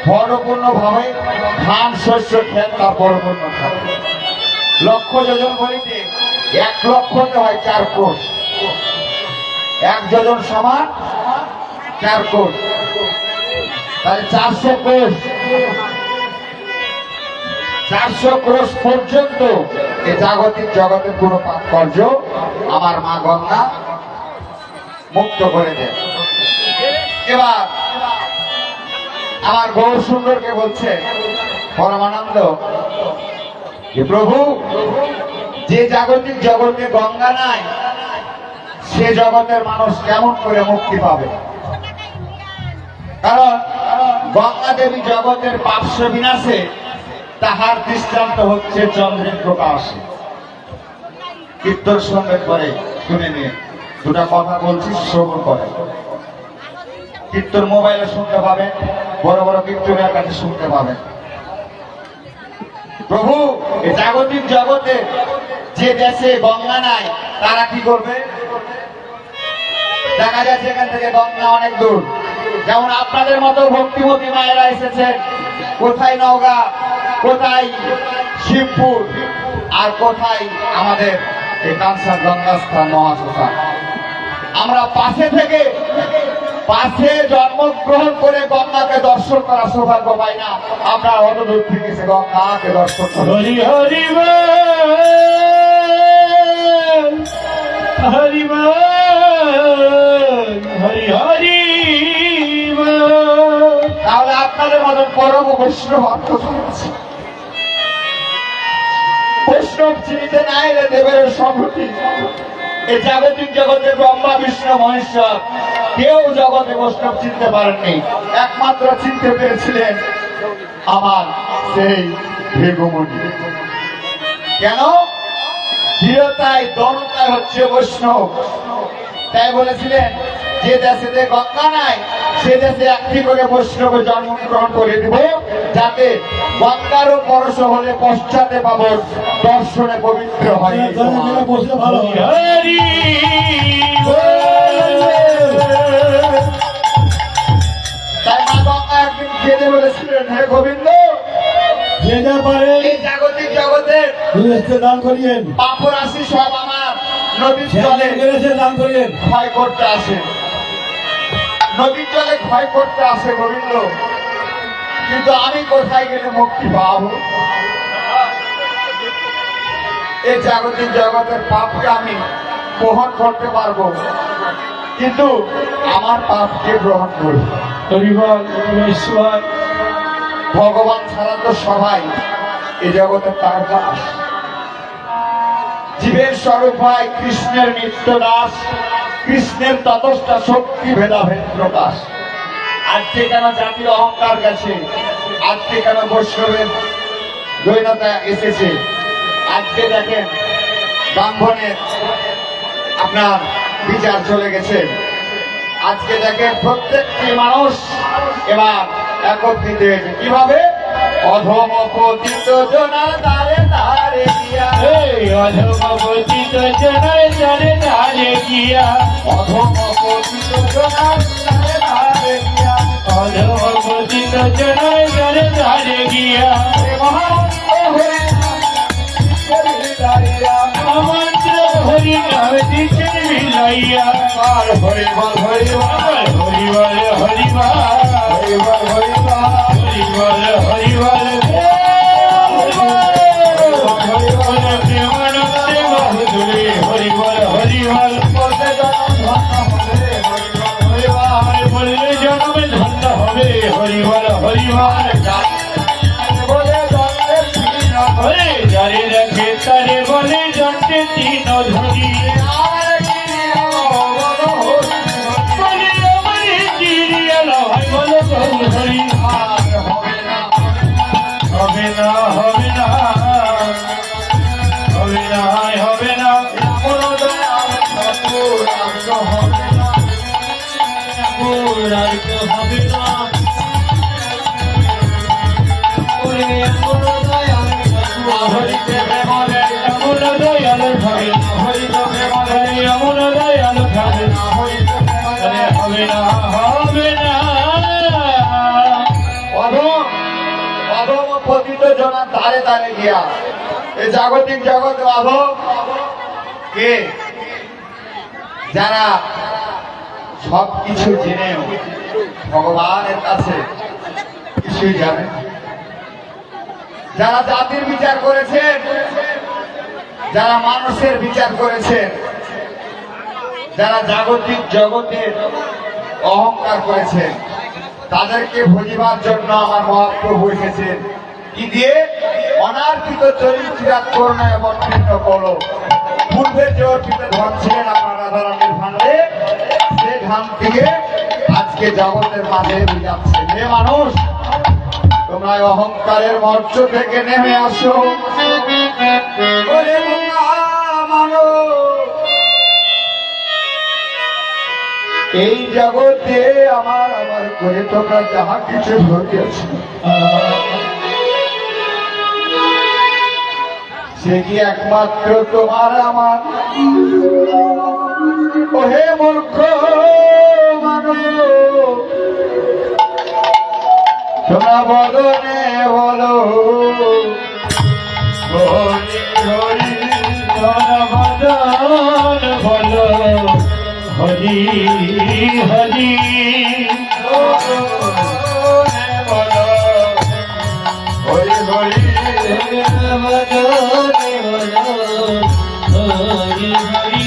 পরিপূর্ণ ভাবে ধান শস্য খেত তার পরিপূর্ণ থাকে। লক্ষ যোজন বলিতে 1 লক্ষতে হয় 4 কোষ, 1 যোজন সমান 4 কোষ, তাহলে 400 কোষ, 400 ক্রোশ পর্যন্ত এই জাগতিক জগতের কোন তাৎপর্য আমার মা গঙ্গা মুক্ত করে দেন। এবার আমার গৌর সুন্দরকে বলছে পরমানন্দ যে প্রভু, যে জাগতিক জগতে গঙ্গা নাই সে জগতের মানুষ কেমন করে মুক্তি পাবে? কারণ গঙ্গা দেবী জগতের পাপস বিনাশে তাহার দৃষ্টান্ত হচ্ছে চন্দ্রের প্রকাশে। কীর্তন সঙ্গে করে শুনে নিয়ে দুটা কথা বলছি, শ্রবণ করে। কীর্তন মোবাইলে শুনতে পাবেন, বড় বড় কীর্তনের কাছে শুনতে পাবেন। প্রভু, এই জাগতিক জগতে যে দেশে গঙ্গা নাই তারা কি করবে? দেখা যাচ্ছে এখান থেকে গঙ্গা অনেক দূর, যেমন আপনাদের মতো ভক্তিমতী মায়েরা এসেছেন, কোথায় নওগাঁ, কোথায় শিবপুর, আর কোথায় আমাদের এই কানসার গঙ্গাস্থান মহাশ্মশান। আমরা পাশে জন্মগ্রহণ করে গঙ্গাকে দর্শন করা সৌভাগ্য পাই না। আমরা অত দূর থেকে সে গঙ্গাকে দর্শন করি। হরি হরি হরি হরি হরি। তাহলে আপনাদের মতন পরম বৈষ্ণব অর্থ শুনছি, বৈষ্ণব চিনিতে নাই রে দেবের সম্মতি। এই জাগতিক জগতে ব্রহ্মা বিষ্ণু মহেশ্বর কেউ জগতে বৈষ্ণব চিনতে পারেননি, একমাত্র চিনতে পেরেছিলেন আমার সেই ভৃগুমুনি। কেন? দৃঢ়তায় দনতায় হচ্ছে বৈষ্ণব। তাই বলেছিলেন যে দেশে গঙ্গা নাই সে দেশে একটি করে বৈষ্ণবে জন্মগ্রহণ করে দিব, যাতে গঙ্গারও পরশ হলে পশ্চাতে পাবো দর্শনে পবিত্র হয়। বসলে ভালো হয়। হরি তাই মা গঙ্গা একদিন খেতে বলেছিলেন, হে গোবিন্দ, যে যা পারে এই জাগতিক জগতে দুনিয়াতে দান করিয়েন, পাপ রাশি সব আমার নদীর যে জলে গেছে দান করিয়েন। ক্ষয় করতে আসে, নদীর জলে ক্ষয় করতে আসে গোবিন্দ, কিন্তু আমি কোথায় গেলে মুক্তি পাবো? এই জাগতিক জগতের পাপকে আমি গ্রহণ করতে পারবো, কিন্তু আমার পাপকে গ্রহণ করব। হরিবল ঈশ্বর ভগবান ছাড়া তো সবাই এই জগতে তার দাস। জীবের স্বরূপ হয় কৃষ্ণের নিত্য দাস, কৃষ্ণের ততস্থা শক্তি ভেদাভেদ প্রকাশ। আজকে কেন জাতির অহংকার গেছে, আজকে কেন বৈষ্ণবের দৈনতা এসেছে? আজকে দেখেন ব্রাহ্মণের আপনার বিচার চলে গেছে, আজকে দেখেন প্রত্যেকটি মানুষ এবার একত্রিত হয়েছে। কিভাবে? অধম পতিত জনার দ্বারে দ্বারে গিয়া, অধমপতিত জনার জনে ধারে গিয়া, অধম পতিত জনার দ্বারে দ্বারে গিয়া, অধমপতিত জনার জনে ধারে গিয়া, হে মহামন্ত্র হরি দাঁড়িয়া, মন্ত্র হরি নাম দিচ্ছেন মিলাইয়া, আর হরি বল হরি বল, হরি বল হরি বল, হরি বল হরি বল, হরি বল হরি বল, হরি বল প্রেমানন্দে বাহুদুরে হরি বল হরি বল, বলতে জনম ধন্য হবে, হরি বল হরি বল, বললে জনমে ধন্য হবে হরি বল হরি বল, বলে জন্মের দিন হরে যারে রাখে তারে বলে জন্মে তিন ধরি, আর কি বল হরি বলে আমারে জিরিয়াল হয় বল বহু হরি, আর হবে না, হবে না হবে না হবে না হবে না, এমন দয়াল ঠাকুর আর তো হবে না, আর তো হবে না, ওরে এমন দয়াল ঠাকুর হরিতে বলে, এমন দয়াল হবে না, হরিতে বলে, এমন দয়াল হবে না, হরিতে আরে বলে, হবে না হবে না, অধম অধম পতিত জনা দ্বারে দ্বারে গিয়া, এই জাগতিক জগৎ অধম কে? যারা সবকিছু জেনেও ভগবানের কাছে কিছুই জানে না। যারা জাতির বিচার করেছেন, যারা মানুষের বিচার করেছেন, যারা জাগতিক জগতের অহংকার করেছেন, তাদেরকে ভজিবার জন্য আমার মহাপ্রভু এসেছেন। কি দিয়ে? অনার্পিত চরিত্রাত করুণায় অবতীর্ণ করো। পূর্বে যে অর্পিত ধন ছিলেন আমার রাধারানীর ভান্ডে, সে ধান থেকে আজকে জগতের মাঝে বুঝাচ্ছে, হে মানুষ, তোমরা অহংকারের মঞ্চ থেকে নেমে আসো। ওরে বোকা মানুষ, এই জগতে আমার আমার করে তোমরা যাহা কিছু ঘটিয়াছে, সে কি একমাত্র তোমার আমার? ও হে মূর্খ মানুষ, তোমরা বদনে বলো হরি হরি, বদন বলো হরি হরি, বদনে বলো হরি হরি, বদনে বলো হরি হরি,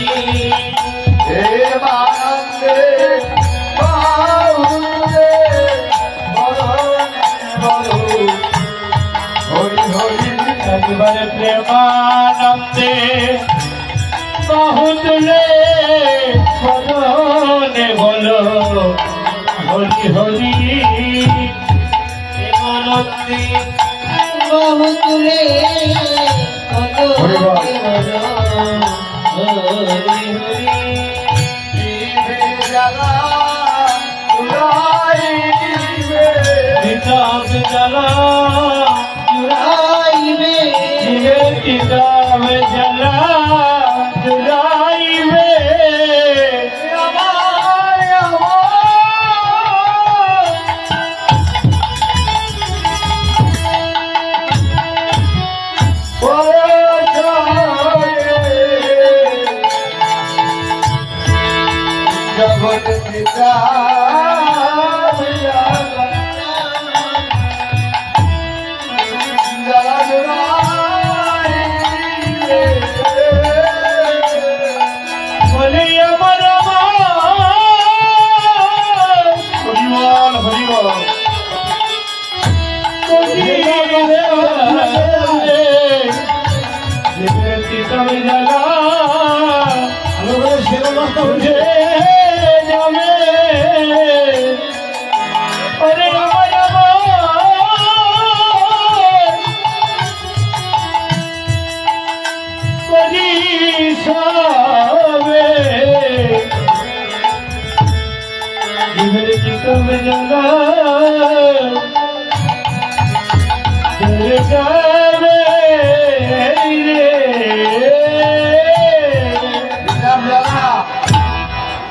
হে মানন্দে বাহুরে বদনে বলো হরি হরি, একবারে প্রেমানন্দে বাহুদুলে বদনে বলো হরি হরি, প্রেমানন্দে বাহুদুলে বদনে বলো কিতাব জ্বালা জুড়াইবে জীবের কিতাব জ্বালা জুড়াইবে আমায় জগৎ পিতা বলে আমার হরিবল হরিবল জীবের কিতাব জ্বালা বুঝে যাবে ওরে আমার পরিশাবে জীবের কিতাব জ্বালা জলে যাবে রে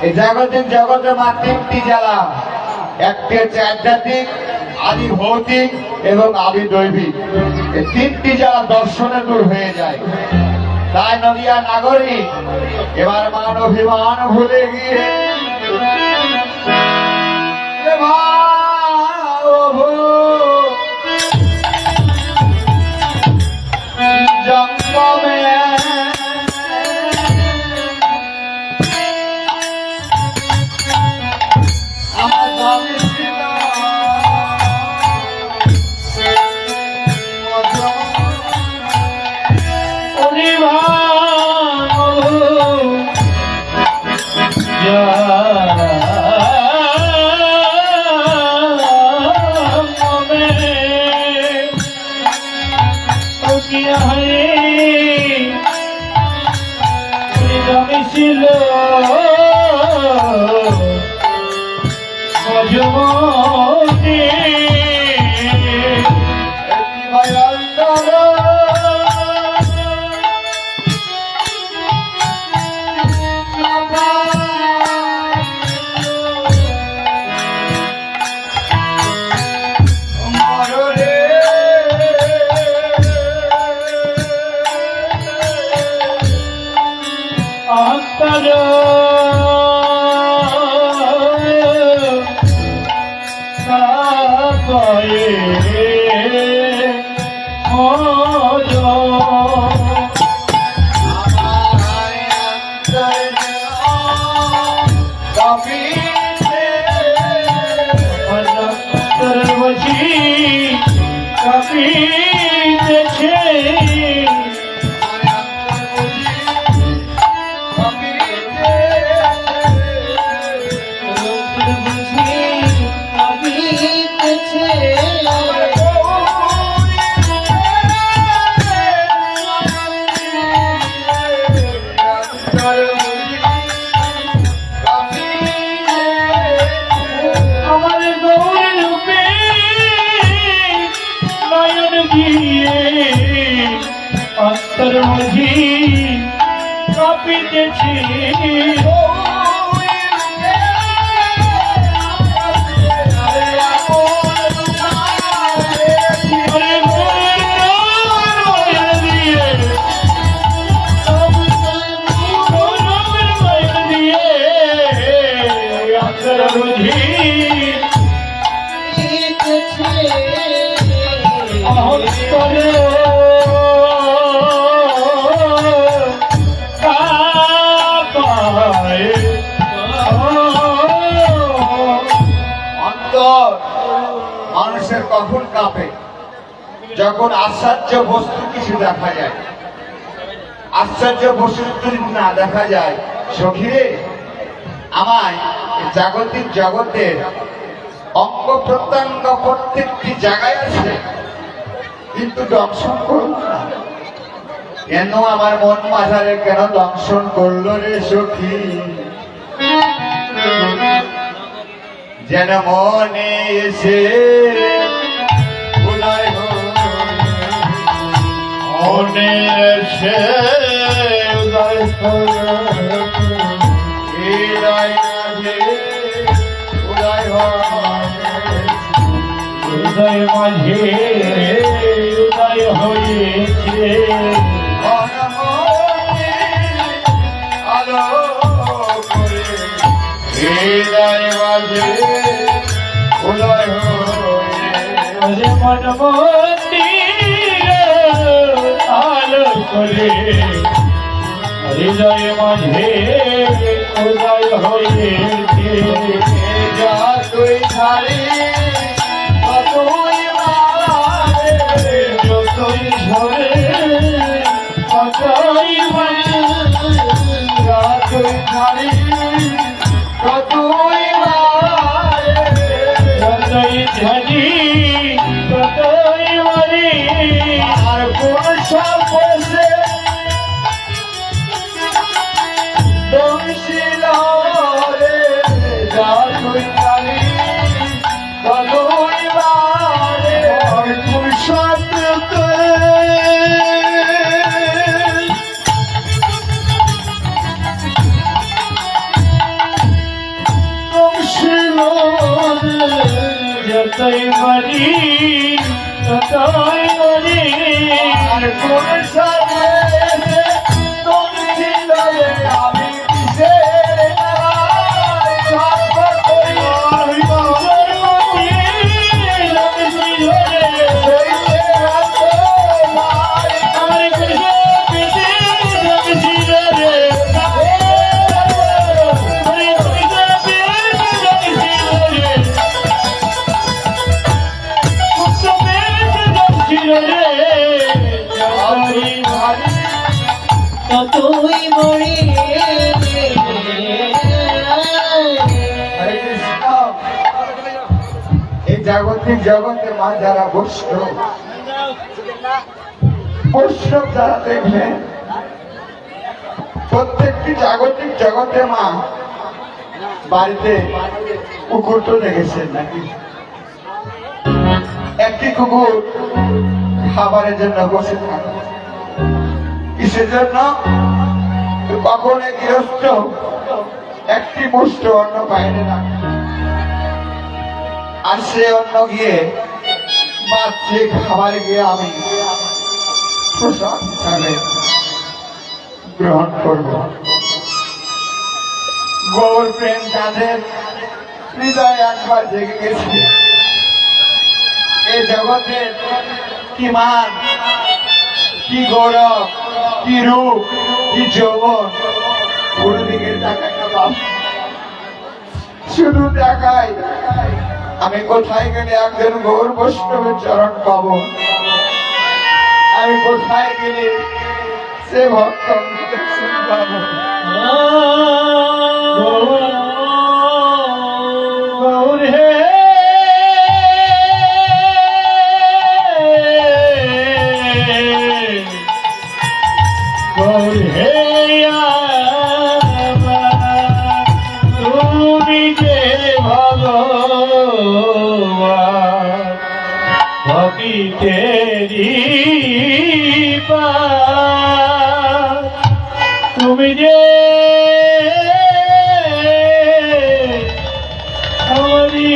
এই জাগতিক জগতের মা তিনটি জ্বালা, একটি হচ্ছে আধ্যাত্মিক, আদি ভৌতিক এবং আদি দৈবিক। এই তিনটি জ্বালা দর্শনে দূর হয়ে যায়। তাই নদিয়া নাগরিক এবার মান অভিমান ভুলে গিয়ে জঙ্গমে ছিল মজমতে অন্তর পায়ে কাপিতেছে আমার গৌর রূপে নয়ন দিয়ে অন্তর মঝি কাঁপিতেছে মানুষের কখন কাঁপে? যখন আশ্চর্য বস্তু কিছু দেখা যায়। আশ্চর্য বস্তু যদি না দেখা যায়, সখীরে আমায় জাগতিক জগতের অঙ্গ প্রত্যঙ্গ প্রত্যেকটি জায়গায় আছে, কিন্তু দংশন করল না কেন? আমার মন মাঝারে কেন দংশন করলো রে সখী? যেন মনে এসে মনে সে উদয় হৃদয় মাঝে উদয় হৃদয় মাঝে উদয় হয়েছে আলো করে হৃদয় মাঝে উদয় হয়েছে মন আলো করে হৃদয় মাঝে উদয় হয়েছে যা তুই ছাড়ি যতই ঝরে ততই মানে যা তুই ছাড়ি ততই যতই ঝাড়ি ততই মারি আর কোন সব বসে দমশিল রে যা তুই ছাড়ি ততই মারে আর কোন সব যতই মরি ততই মরি আর কোন সাথে তুমি ছিল আমি কিসে তুই মরি এই জাগতিক জগতে মা যারা বৈষ্ণব বৈষ্ণব যারা দেখবেন প্রত্যেকটি জাগতিক জগতে মা বাড়িতে কুকুর তো দেখেছেন নাকি একটি কুকুর খাবারের জন্য বসে থাকে কিসের জন্য কখন গৃহস্থ একটি মুষ্ট অন্ন বাইরে রাখে আর সে অন্ন গিয়ে পাত্রে খাবার গিয়ে আমি প্রসাদ হিসাবে গ্রহণ করব গৌর প্রেম তাদের হৃদয় একবার জেগে গেছে এই জগতের কি মান কি গৌরব কি রূপ কি যৌবন পুরো দিকের দেখায় না বাপ শুধু দেখায় আমি কোথায় গেলে একজন গৌর বৈষ্ণবের চরণ পাব আমি কোথায় গেলে সে ভক্ত পাবো গৌর হে গৌর হে তুমি যে ভগবান ভক্তিতেরি তুমি যে আমারি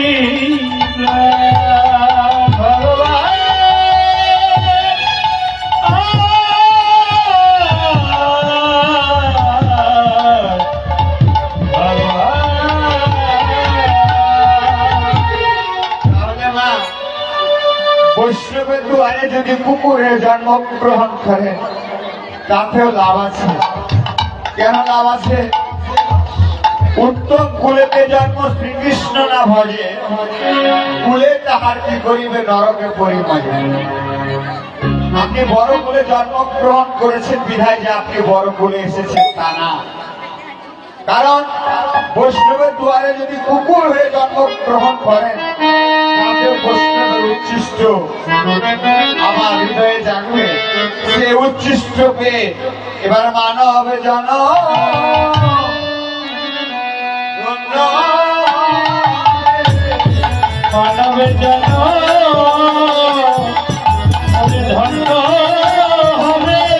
বৈষ্ণবের দুয়ারে যদি কুকুরের জন্মগ্রহণ করে তাতেও লাভ আছে কেন লাভ আছে উত্তম কুলেতে জন্ম শ্রীকৃষ্ণ না ভজে কুলে তাহার কি করিবে নরকে পরিমাণে আপনি বড় কুলে জন্মগ্রহণ করেছেন বিধায় যে আপনি বড় কুলে এসেছেন তা না কারণ বৈষ্ণবের দুয়ারে যদি কুকুর হয়ে জন্মগ্রহণ করেন তাতেও বৈষ্ণবের উচ্ছিষ্ট আমার হৃদয়ে জাগবে সে উচ্ছিষ্ট পেয়ে এবার মানব জন মানব জন ধন্য হবে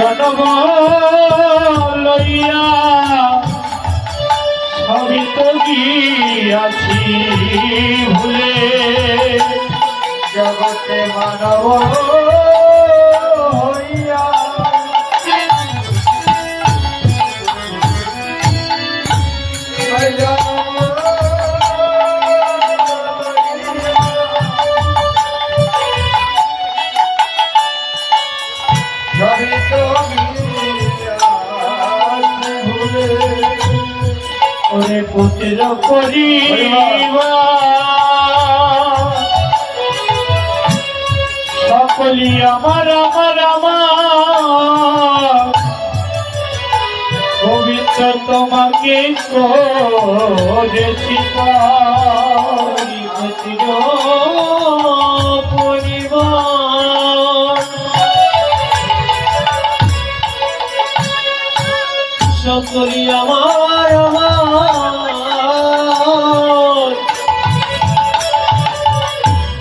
জন্ম লইয়া সবই তো গিয়াছি ভুলে জগতে মানব হইয়া ওরে পুত্র করিবা সকলি আমার আমার আমার পবিত্র তোমাকে করেছি পুত্র পরিবার সকলি আমার আমার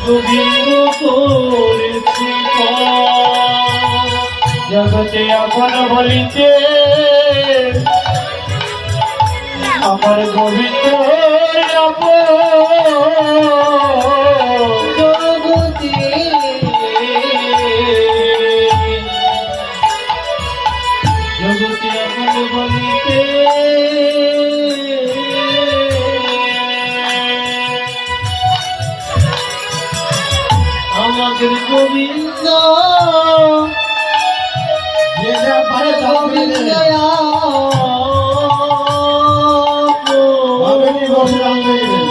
গোবিন্দ করেছি জগতে আপন বলিতে আমার গোবিন্দ জগতে জগতে আপন বলিতে আমাদের গোবিন্দ যে যা পারে তা করে দেবে। ভাবেনি বসে রাখবে দেবে।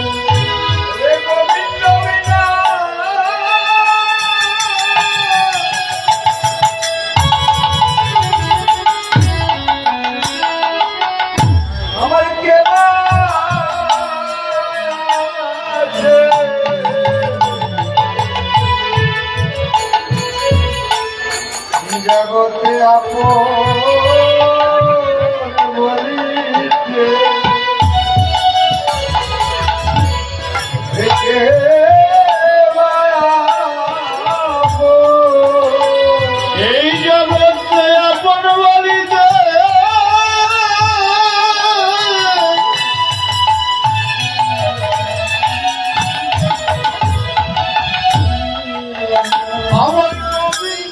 আমার কে আছে জগতে আপন বলিতে একে মায়াবো। এই জগতে আপন বলিতে আমার গোবিন্দ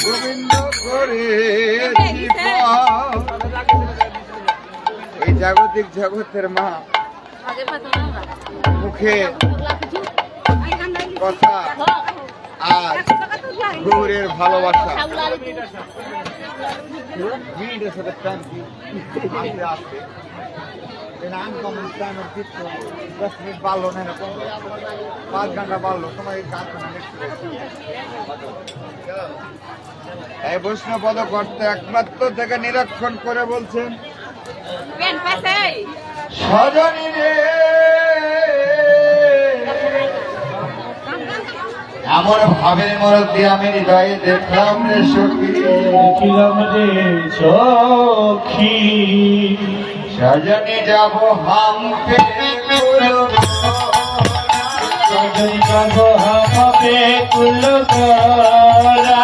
গোবিন্দ করে এই জাগতিক জগতের মা মুখে কথা আর গৌরের ভালোবাসা পারলো না এরকম 5 ঘন্টা পারলো তোমার এই এই বৈষ্ণবপদ কর্তা একমাত্র থেকে নিরীক্ষণ করে বলছেন সজনী রে এমন ভাবের মরক দিয়ে আমি হৃদয়ে দেখলাম রে সখী দেখিলাম রে সখী সজনী যাব হামপে সজনী যাব হামপে কুল করা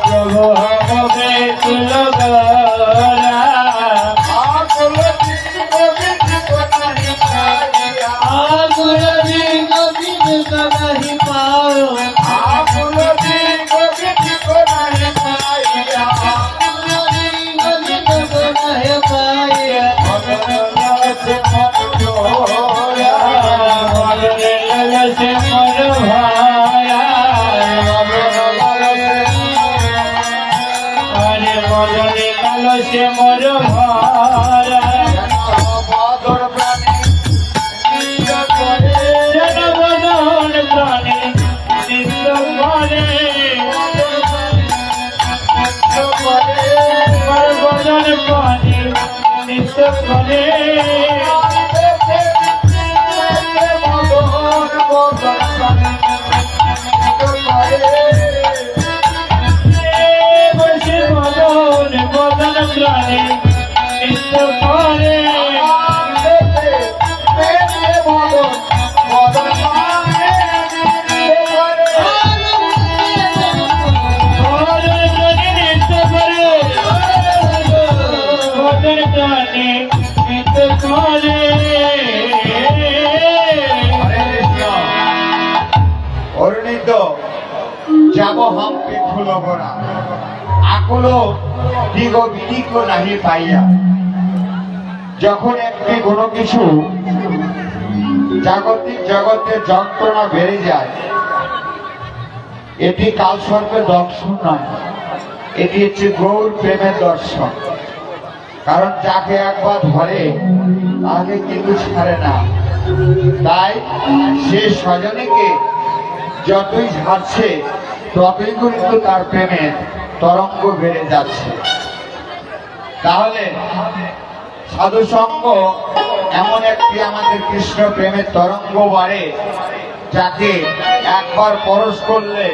যাব হামপে কুল করা আগুলজি গোবিন্দ কনাহি পাও আগুলজি গোবিন্দ কনাহি পাইয়া আগুলজি গোবিন্দ কনাহি পাইয়া মদনলাল से मर भाया अरे मदन लाल से मर भाया করে বসে মদন মদন প্রাণে নৃত্য করে মদন প্রাণে নৃত্য করে মদন প্রাণে নৃত্য করে অরুণিত যাব হাম্পি ফুল গোড়া আকুলো দিগ বিদিক নাহি পাইয়া। যখন একটি কোনো কিছু জাগতিক জগতে যন্ত্রণা বেড়ে যায়, এটি কালসর্পের দর্শন নয়, এটি হচ্ছে গৌর প্রেমের দর্শন। কারণ যাকে একবার ধরে তাহলে কিন্তু ছাড়ে না। তাই সে স্বজনীকে যতই ঝাড়ছে ততই কিন্তু তার প্রেমের তরঙ্গ বেড়ে যাচ্ছে। তাহলে সাধুসঙ্গ এমন একটি আমাদের কৃষ্ণ প্রেমের তরঙ্গ বাড়ে, যাকে একবার পরশ করলে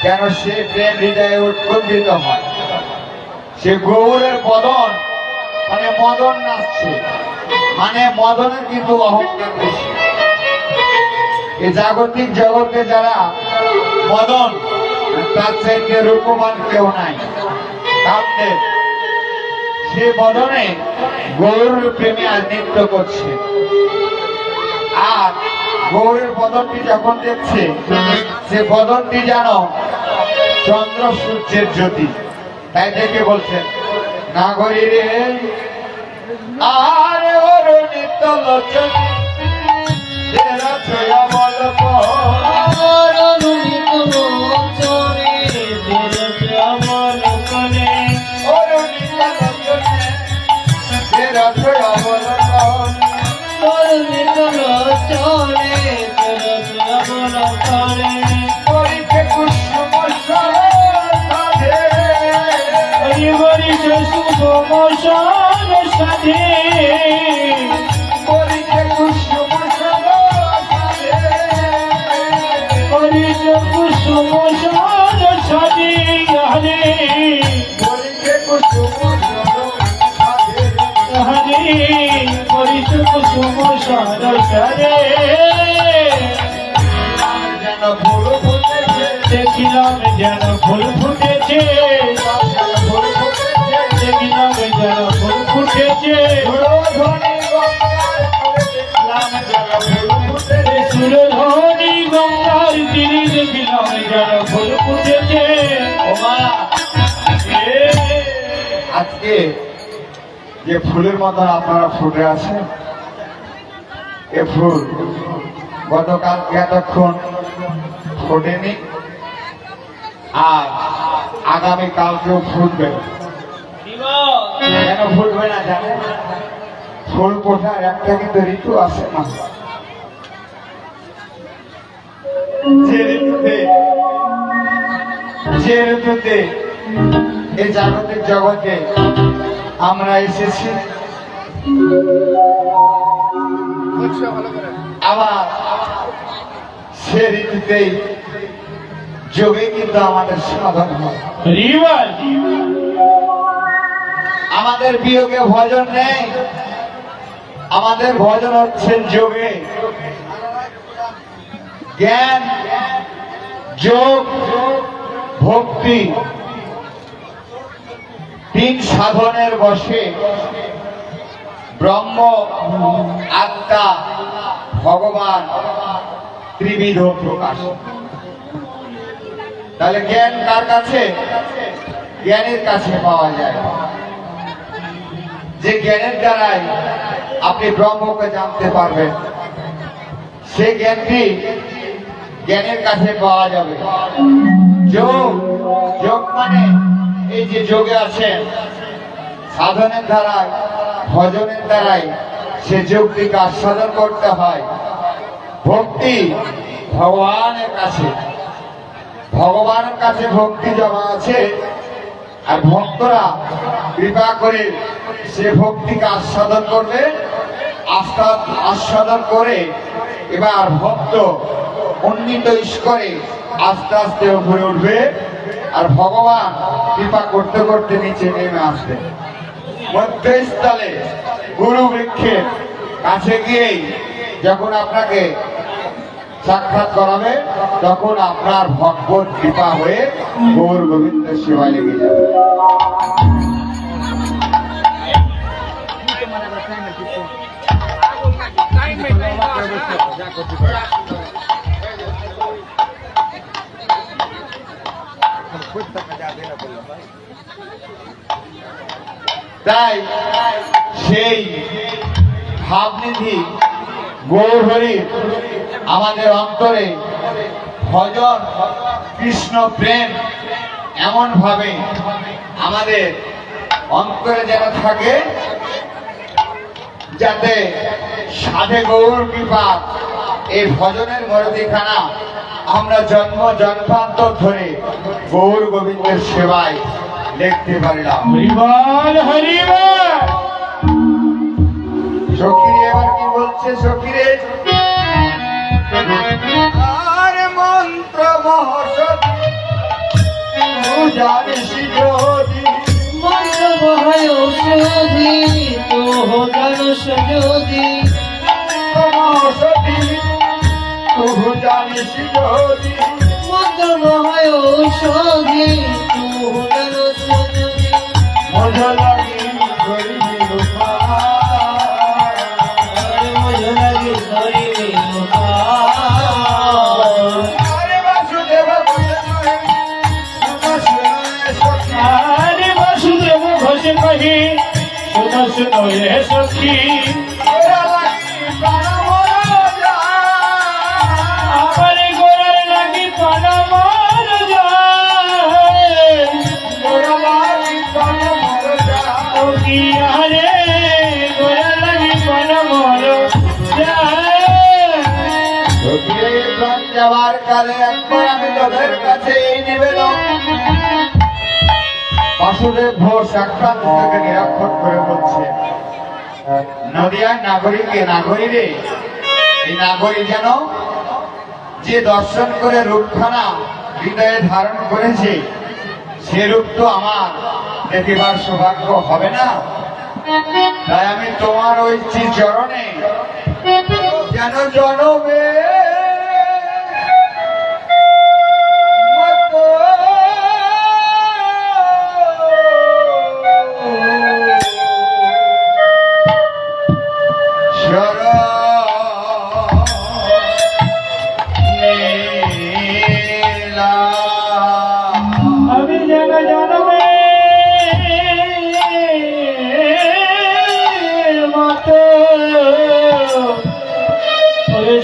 কেন সে প্রেম হৃদয়ে উৎকণ্ঠিত হয়। সে গৌরের বদন মানে মদন নাচছে, মানে মদনের কিন্তু অহংকার বেশি। এই জাগতিক জগতে যারা মদন, তার চাইতে রূপবান কেউ নাই। কামদেব সে বদনে গৌরের প্রেমে আর নৃত্য করছে, আর গৌরের বদনটি যখন দেখছে সে বদনটি যেন চন্দ্র সূর্যের জ্যোতি। তাই দেখে বলছেন নাগরী রে আর ওর নিত্য লোচন সাথে কুসুম সাথে হরে হরে করিস কুসুম সারে দেখিলাম যেন ফুল ফুটেছে, দেখিলাম যেন ফুল ফুটেছে সুরধনী গঙ্গার তীরে দেখিলাম যেন ফুল ফুটেছে। আজকে যে ফুলের মতন আপনারা ফুটে আছে, এ ফুল গতকাল এতক্ষণ ফোটেনি, আর আগামী কালকেও ফুটবে। কেন ফুটবে না জানেন? ফুল ফোটার একটা কিন্তু ঋতু আছে না। যে ঋতুতে এই জাগতিক জগতে আমরা এসেছি, আবার সে ঋতুতেই যোগে কিন্তু আমাদের সাধন হয়। আমাদের বিয়োগে ভজন নেই, আমাদের ভজন হচ্ছে যোগে। জ্ঞান, যোগ, ভক্তি, তিন সাধনের বসে ব্রহ্ম, আত্মা, ভগবান ত্রিবিধ প্রকাশ। তাহলে জ্ঞান কার কাছে? জ্ঞানের কাছে পাওয়া যায়। যে জ্ঞানের দ্বারাই আপনি ব্রহ্মকে জানতে পারবেন, সে জ্ঞানটি জ্ঞানের কাছে পাওয়া যাবে। যোগ, যোগ মানে এই যে যোগে আছেন, সাধনের দ্বারাই, ভজনের দ্বারাই সে যোগটিকে আস্বাদন করতে হয়। ভক্তি ভগবানের কাছে, ভগবানের কাছে ভক্তি জমা আছে, আর ভক্তরা কৃপা করে সে ভক্তিকে আস্বাদন করবে, আস্বাদন করে এবার ভক্ত উন্নীত ঈশ্বরে আস্তে আস্তে উপরে উঠবে, আর ভগবান কৃপা করতে করতে নিচে নেমে আসবে। মধ্যস্থলে গুরু বৃক্ষের কাছে গিয়েই যখন আপনাকে সাক্ষাৎ করাবে, তখন আপনার ভগবত কৃপা হয়ে গৌর গোবিন্দের সেবায় লেগে যাবে। তাই সেই ভাবনিধি গৌরহরি আমাদের অন্তরে ভজন কৃষ্ণ প্রেম এমন ভাবে আমাদের অন্তরে যেন থাকে, যাতে সাধে গৌর কৃপা এই ভজনের মরদিখানা আমরা জন্ম জন্মান্তর ধরে গৌর গোবিন্দের সেবায় দেখতে পারিলাম। হরিবল হরিবল। সখীরে এবার কি বলছে? সখীরে আর মন্ত্র মহৌষধি জানিস যদি, মন্ত্র মহাঔষধি তো জানস যদি, মহৌষধি তুহু জানিস যদি, মন্ত্র মহাঔষধি তো জানস যদি, মজা লাগি করিবি মজা লাগে ধরিবে আরে বাসুদেব আরে বাসুদেব ঘোষ কহি শুনো শুনো রে সখী, আমার গোড়ার লাগি পানা মার যায়, সখী আরে গোড়ার লাগি পানা মার যায়। প্রাণ যাওয়ার কালে একবার আমি তোদের কাছে এই নিবেদন। বাসুদেব ঘোষ আক্রান্ত থেকে নিরক্ষর করে বলছে, নদিয়ার নাগরিকে নাগরীরে, এই নাগরী যেন যে দর্শন করে রূপখানা হৃদয়ে ধারণ করেছে, সে রূপ তো আমার দেখিবার সৌভাগ্য হবে না। তাই আমি তোমার ওই চরণে যেন জনমে মতো আমি যেন জনমে মতো ওরে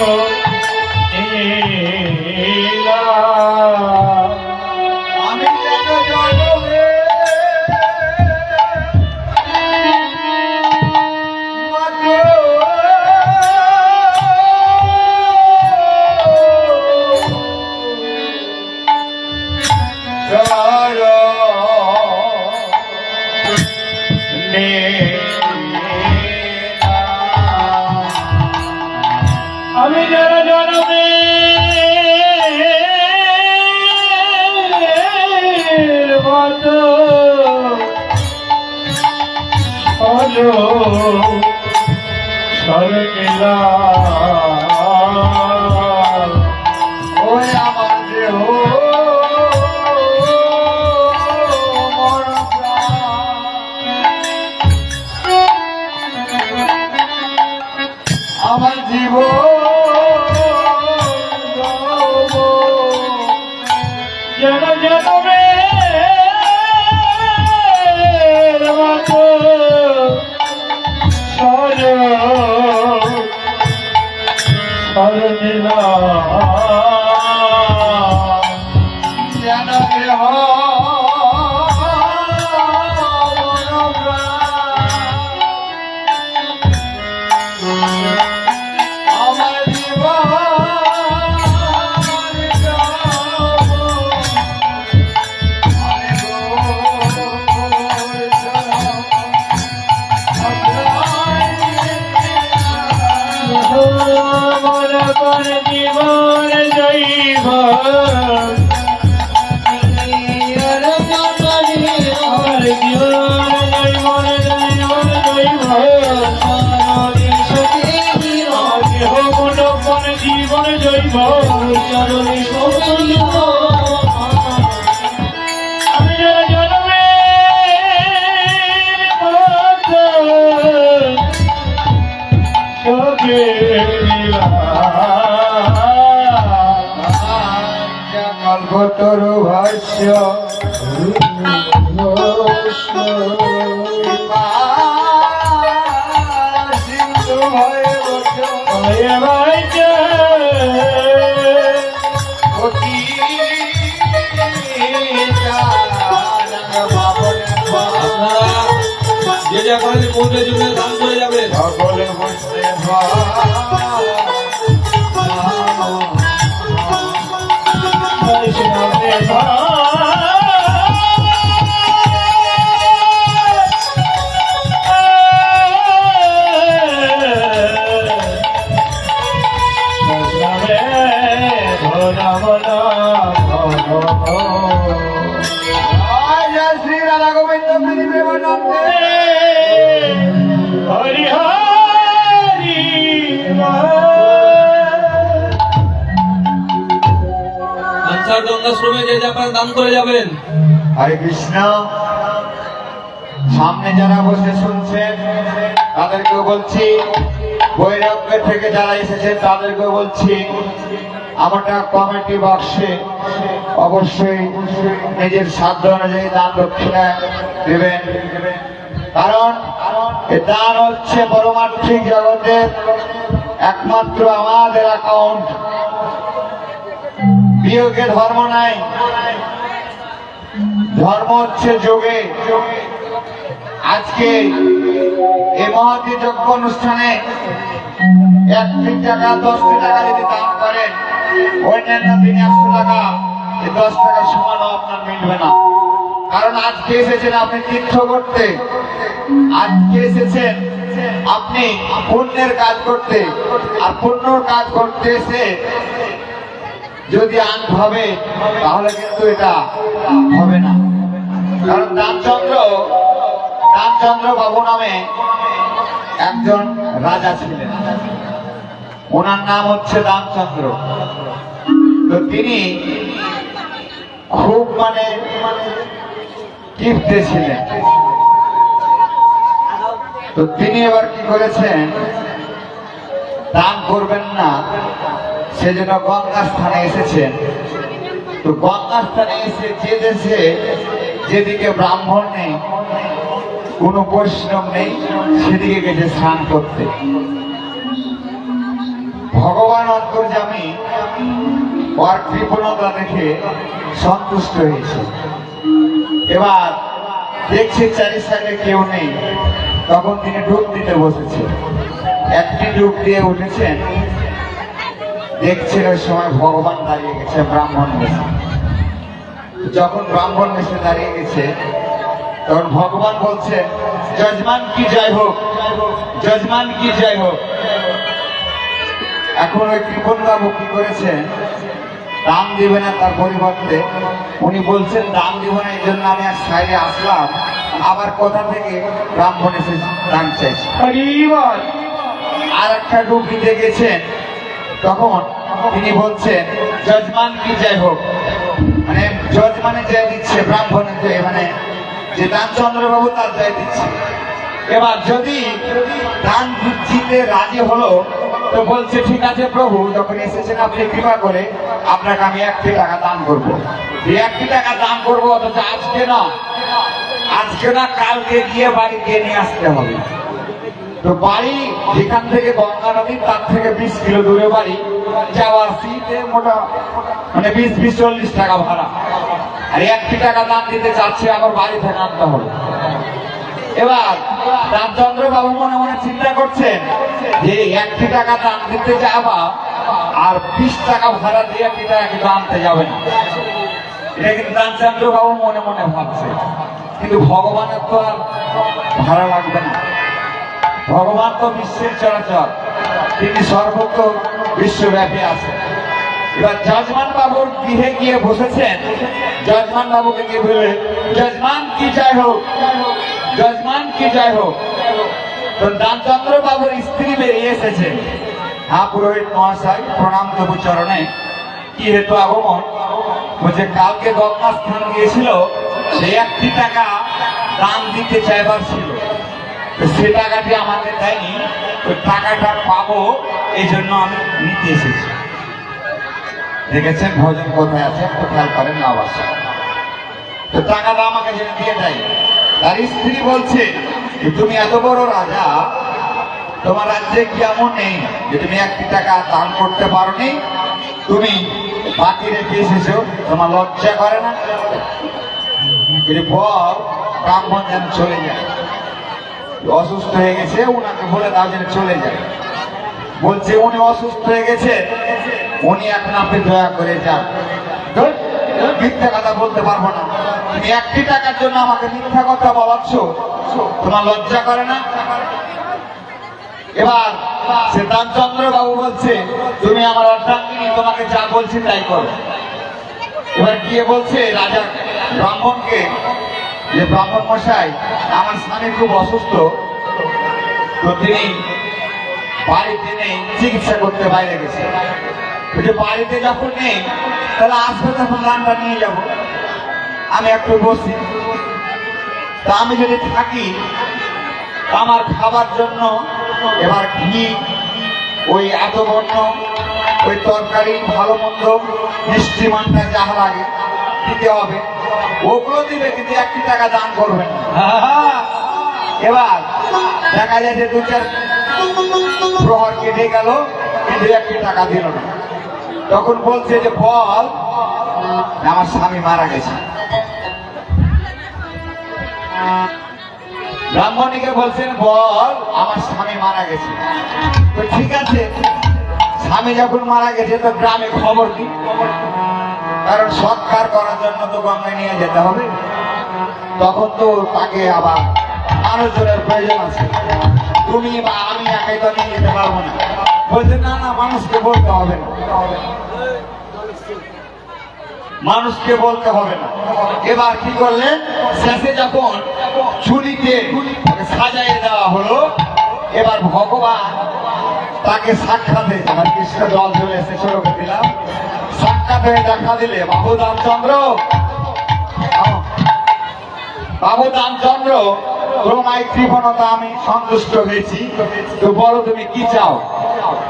আমি যেন জনমে মতো আমি যেন জনমে মতো সরলা ওই আমার দেহ মন প্রাণ, আমার যেন জনমে মতো চরণে সমর্পিত আমি যারা জন্মের পথে তোকে দিলাম। কল্পতরু ভাষ্য সিন্ধু ভয়ে ভয়ে ভয়ে অতি যে যা করেন পৌঁছে জন্য দান করে যাবেন সকলে বসতে বৈষ্ণবে শ্রী রাধা গোবিন্দ প্রেমানন্দে হরি হরি আনসার গঙ্গাশ্রমে যে যা পারেন দান করে যাবেন হরে কৃষ্ণ। সামনে যারা বসে শুনছেন তাদেরকেও বলছি, বৈরাগ্য থেকে যারা এসেছেন তাদেরকেও বলছি, আমরা কমিটি বক্সে অবশ্যই নিজের সাধ্য অনুযায়ী দান দক্ষিণা দেবেন। কারণ এ দান হচ্ছে পরমার্থিক জগতের একমাত্র আমাদের অ্যাকাউন্ট। বিয়োগে ধর্ম নাই, ধর্ম হচ্ছে যোগে। আজকে এই মহতী যজ্ঞ অনুষ্ঠানে 1 টাকা 10 টাকা যদি দান করেন, অন্যান্য দিনে 100 টাকা, এই 10 টাকা সমানও আপনার মিলবে না। কারণ আজকে এসেছেন আপনি তীর্থ করতে, আজকে এসেছেন আপনি পুণ্যের কাজ করতে, আর পুণ্যর কাজ করতে এসে যদি আন হবে তাহলে কিন্তু এটা হবে না। কারণ রামচন্দ্র বাবু নামে একজন রাজা ছিলেন, ওনার নাম হচ্ছে রামচন্দ্র। তো তিনি খুব কিপ্টে ছিলেন। তো তিনি এবার কি করেছেন, দান করবেন না সেজন্য গঙ্গা স্থানে এসেছেন। তো গঙ্গা স্থানে এসে যে দেশে যেদিকে ব্রাহ্মণ নেই, কোনো বৈষ্ণব নেই, সেদিকে গেছে স্নান করতে। ভগবান অন্তর্যামী ওর কৃপণতা দেখে সন্তুষ্ট হয়েছে। এবার দেখছে চারি সাইডে কেউ নেই, তখন তিনি ডুব দিতে বসেছে। একটি ডুব দিয়ে উঠেছেন, দেখছেন ওই সময় ভগবান দাঁড়িয়ে গেছে ব্রাহ্মণ বেশে। যখন ব্রাহ্মণ বেশে দাঁড়িয়ে গেছে তখন ভগবান বলছেন, যজমান কি জয় হোক, যজমান কি জয় হোক। এখন ওই কৃপণ বাবু কি করেছেন, দাম দিবে না, তার পরিবর্তে উনি বলছেন দাম দিব না, এই জন্য আমি আর সাইডে আসলাম। আবার কোথা থেকে ব্রাহ্মণ এসে দান চাইছে। আর একটা ডুব দিতে গেছেন, তখন তিনি বলছেন যজমান কি জয় হোক, মানে যজমানে জয় দিচ্ছে, ব্রাহ্মণের জয়, মানে যে রামচন্দ্র বাবু তার জয় দিচ্ছে। এবার যদি দান দিতে রাজি হলো, তো বলছে ঠিক আছে প্রভু, যখন এসেছেন আপনি কৃপা করে আপনাকে আমি 1 টাকা দান করবো। 1 টাকা দান করবো, অথচ আজকে না কালকে গিয়ে বাড়ি গিয়ে নিয়ে আসতে হবে। তো বাড়ি যেখান থেকে গঙ্গা নদী তার থেকে 20 কিলো দূরে বাড়ি, যাওয়ার সিটে মোটা 20-40 টাকা ভাড়া। আর 1 টাকা দান দিতে চাচ্ছে, আবার বাড়ি থেকে আনতে হবে। এবার রামচন্দ্র বাবু মনে মনে চিন্তা করছেন যে 1 টাকা দান দিতে যাবা আর 20 টাকা ভাড়া দিয়ে 1 টাকা কিন্তু আনতে যাবে না। এটা কিন্তু রামচন্দ্র বাবু মনে মনে ভাবছে। কিন্তু ভগবানের তো আর ভাড়া লাগবে না, ভগবান তো বিশ্বের চরাচর, তিনি সর্বত্র বিশ্বব্যাপী আছেন। এবার যজমান বাবুর গৃহে গিয়ে বসেছেন, যজমান বাবুকে গিয়ে বলে যজমান কি জয় হোক, যজমান কি জয় হোক। তো রামচন্দ্র বাবুর স্ত্রী বেরিয়ে এসেছে, হ্যাঁ পুরোহিত মহাশয়, প্রণাম তবু চরণে। কি হেতু আগমন? বলছে কালকে গঙ্গা স্থান গিয়েছিল, সেই 1 টাকা দান দিতে চাইবার ছিল, তো সে টাকাটি আমাকে দেয়নি, ওই টাকাটা পাবো এই জন্য আমি নিতে এসেছি। দেখেছেন ভজন কোথায় আছে, একটু খেয়াল করেন লাভ আছে। তো টাকাটা আমাকে যেন দিয়ে দেয়। তার স্ত্রী বলছে যে তুমি এত বড় রাজা, তোমার রাজ্যে কি এমন নেই যে তুমি 1 টাকা দান করতে পারো নি? তুমি বাকি রেখে এসেছো, তোমার লজ্জা করে না? এরপর ব্রাহ্মণ যেন চলে যায়, অসুস্থ হয়ে গেছে, উনাকে বলে দাও যেন চলে যায়। বলছে উনি অসুস্থ হয়ে গেছে, উনি এখন আপনি দয়া করে যান। ধুর, মিথ্যা কথা বলতে পারবো না, তুমি 1 টাকার জন্য আমাকে মিথ্যা কথা বলাচ্ছ, তোমার লজ্জা করে না? এবার সে রামচন্দ্র বাবু বলছে তুমি আমার অর্ধাঙ্গিনী, তোমাকে যা বলছি তাই করো। এবার গিয়ে বলছে রাজা ব্রাহ্মণকে যে ব্রাহ্মণ মশাই, আমার স্বামী খুব অসুস্থ, তো তিনি বাড়িতে নেই, চিকিৎসা করতে বাইরে গেছে। যে বাড়িতে যখন নেই তাহলে আসবে তখন রান্না নিয়ে যাব, আমি একটু বসি। তা আমি যদি থাকি আমার খাবার জন্য এবার ঘি, ওই এত বর্ণ, ওই তরকারি, ভালো মন্দ, মিষ্টি মানটা যা লাগে দিতে হবে, ওগুলো দিবে, কিন্তু 1 টাকা দান করবেন না। এবার দেখা যায় যে 2-4 প্রহর কেটে গেল, কিন্তু 1 টাকা দিল না। তখন বলছে যে বল আমার স্বামী মারা গেছে। ব্রাহ্মণীকে বলছেন বল আমার স্বামী মারা গেছে। তো ঠিক আছে, স্বামী যখন মারা গেছে তো গ্রামে খবর কি, কারণ সৎকার করার জন্য তো গঙ্গায় নিয়ে যেতে হবে, তখন তো তাকে আবার মানুষজনের প্রয়োজন আছে, তুমি বা আমি একাই তো নিয়ে যেতে পারবো না। বলছে না না, মানুষকে বলতে হবে না, মানুষকে বলতে হবে না। এবার কি করলেন, শেষে যখন চুলিতে সাজাইয়ে দেওয়া হলো, এবার ভগবান তাকে সাক্ষাৎ হয়েছে, আমার কৃষ্ণ জল চলে এসেছে, লোকে দিলাম, সাক্ষাৎ হয়ে দেখা দিলে বাবু রামচন্দ্র, বাবু রামচন্দ্র তোমায় কৃপণতা আমি সন্তুষ্ট হয়েছি, তো বলো তুমি কি চাও?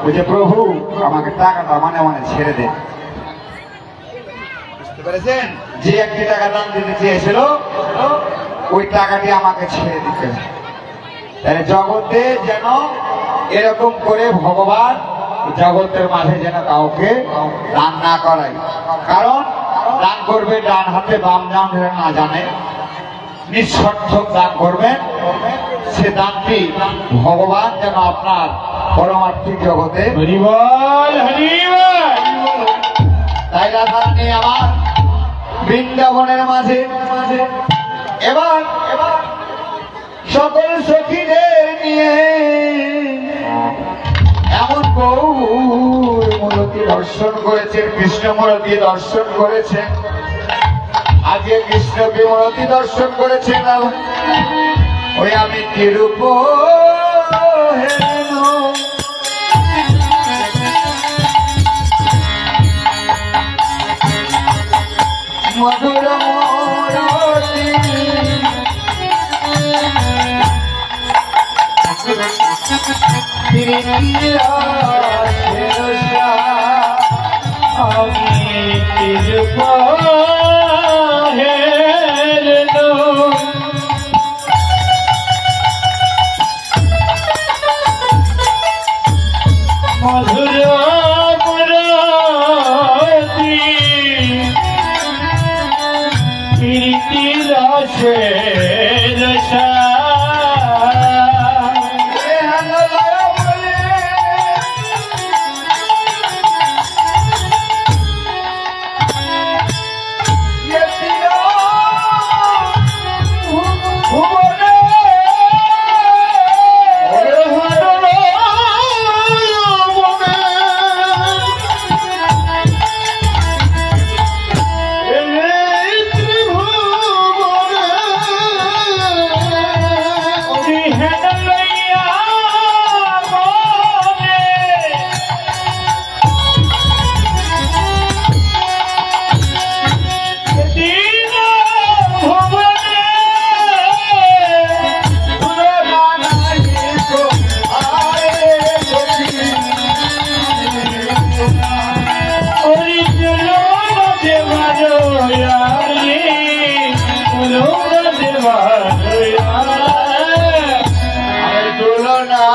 বলছে প্রভু আমাকে টাকাটা মানে মানে ছেড়ে দেন। বুঝতে পেরেছেন? যে 1 টাকা দান দিতে চেয়েছিল ওই টাকাটি আমাকে ছেড়ে দিতে। তাহলে জগতে যেন এরকম করে ভগবান জগতের মাঝে যেন কাউকে দান না করায়, কারণ দান করবে ডান হাতে বাম ডান না জানে, নিঃস্বার্থক দান করবেন, সে দানটি ভগবান যেন আপনার পরমার্থিক জগতে। হরিবল হরিবল। তাই রাধারানী আমার বৃন্দাবনের মাঝে এবার সকল সখীদের নিয়ে এমন গৌর মূর্তি দর্শন করেছেন, কৃষ্ণ মূর্তি দর্শন করেছেন, আজকে কৃষ্ণকে মূর্তি দর্শন করেছেন। ওই আমি কিরূপ হেন মধুর মূরতি, আমি কৃপা হেরলো, মধুর মূরতি, প্রীতি রসে রসা মনে তুলনা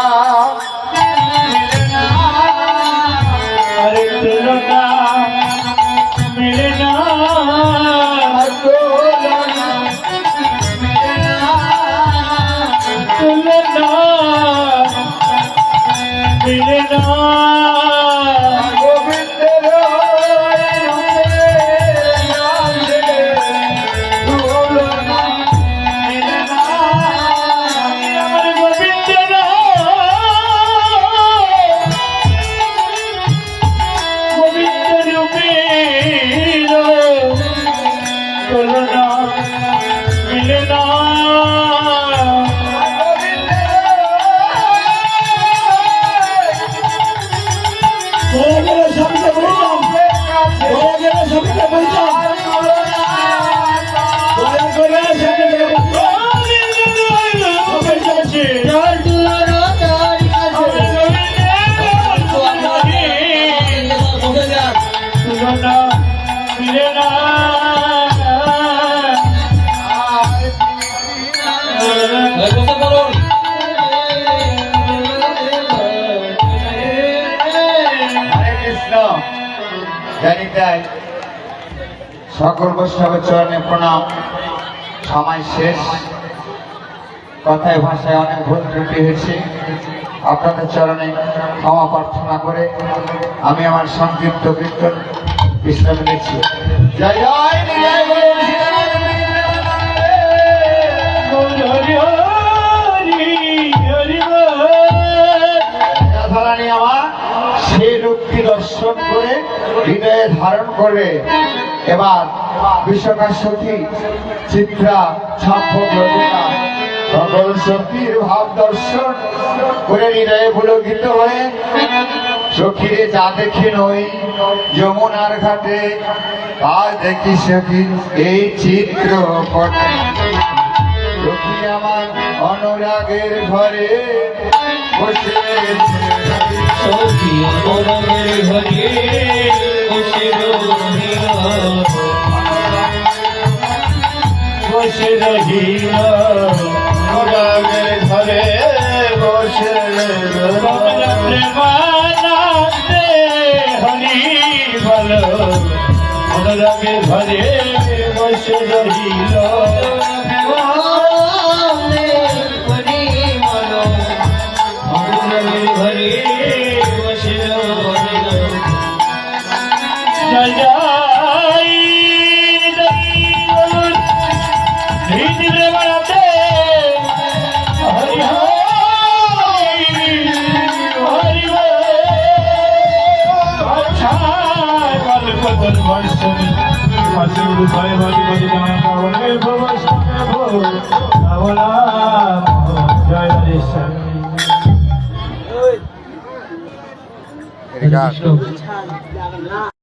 মিলে না, আরে তুলনা মিলে না, তুলনা মিলে না, তুলনা মিলে না। গোবিন্দের রূপে আছে তুলনা মিলে না, আমার গোবিন্দের গোবিন্দের রূপের তুলনা মিলে না। হয়ে গেলে সবকে বলতাম, হয়ে গেলে সবকে বলতাম, দয়া করে সবকে বলতাম। যার তুলনা তার কাছে বসে যান। তুলনা মিলে না। বসে পড়ুন। হরে কৃষ্ণ। জানি তাই সকল বৈষ্ণবের চরণে প্রণাম। সময় শেষ, কথায় ভাষায় অনেক ভুল ত্রুটি হয়েছে, আপনাদের চরণে ক্ষমা প্রার্থনা করে আমি আমার সংক্ষিপ্ত কীর্তন বিশ্রাম নিচ্ছি। জয় জয় জয় গুরু রাধারানী আমার সেই রূপটি দর্শন করে হৃদয়ে ধারণ করবে। এবার বিশ্বকার সখী চিত্রা ছাপক লতিকা সকল সখীর ভাব দর্শন করে হৃদয়ে পুলকিত হয়ে সখীরে যা দেখি নই যমুনার ঘাটে তা দেখি সখী এই চিত্র পটে। সখী আমার অনুরাগের ঘরে বসে সখী অনুরাগের ঘরে বসে রহিল, বসে রহিল অনুরাগের ঘরে বসে প্রেমানন্দে হরি বল অনুরাগের ঘরে বসে রহিল। অনুরাগের ঘরে বসে রহিল। জয় জয় জয় ধীরে ধীরে বাড়াতে হরি হরি আচ্ছা কল্পতন বর্ষণী হাসিগুরু ভয় ভরি ভরি জানা পাবনে ভব সঙ্গে ভব আবলা জয় হরি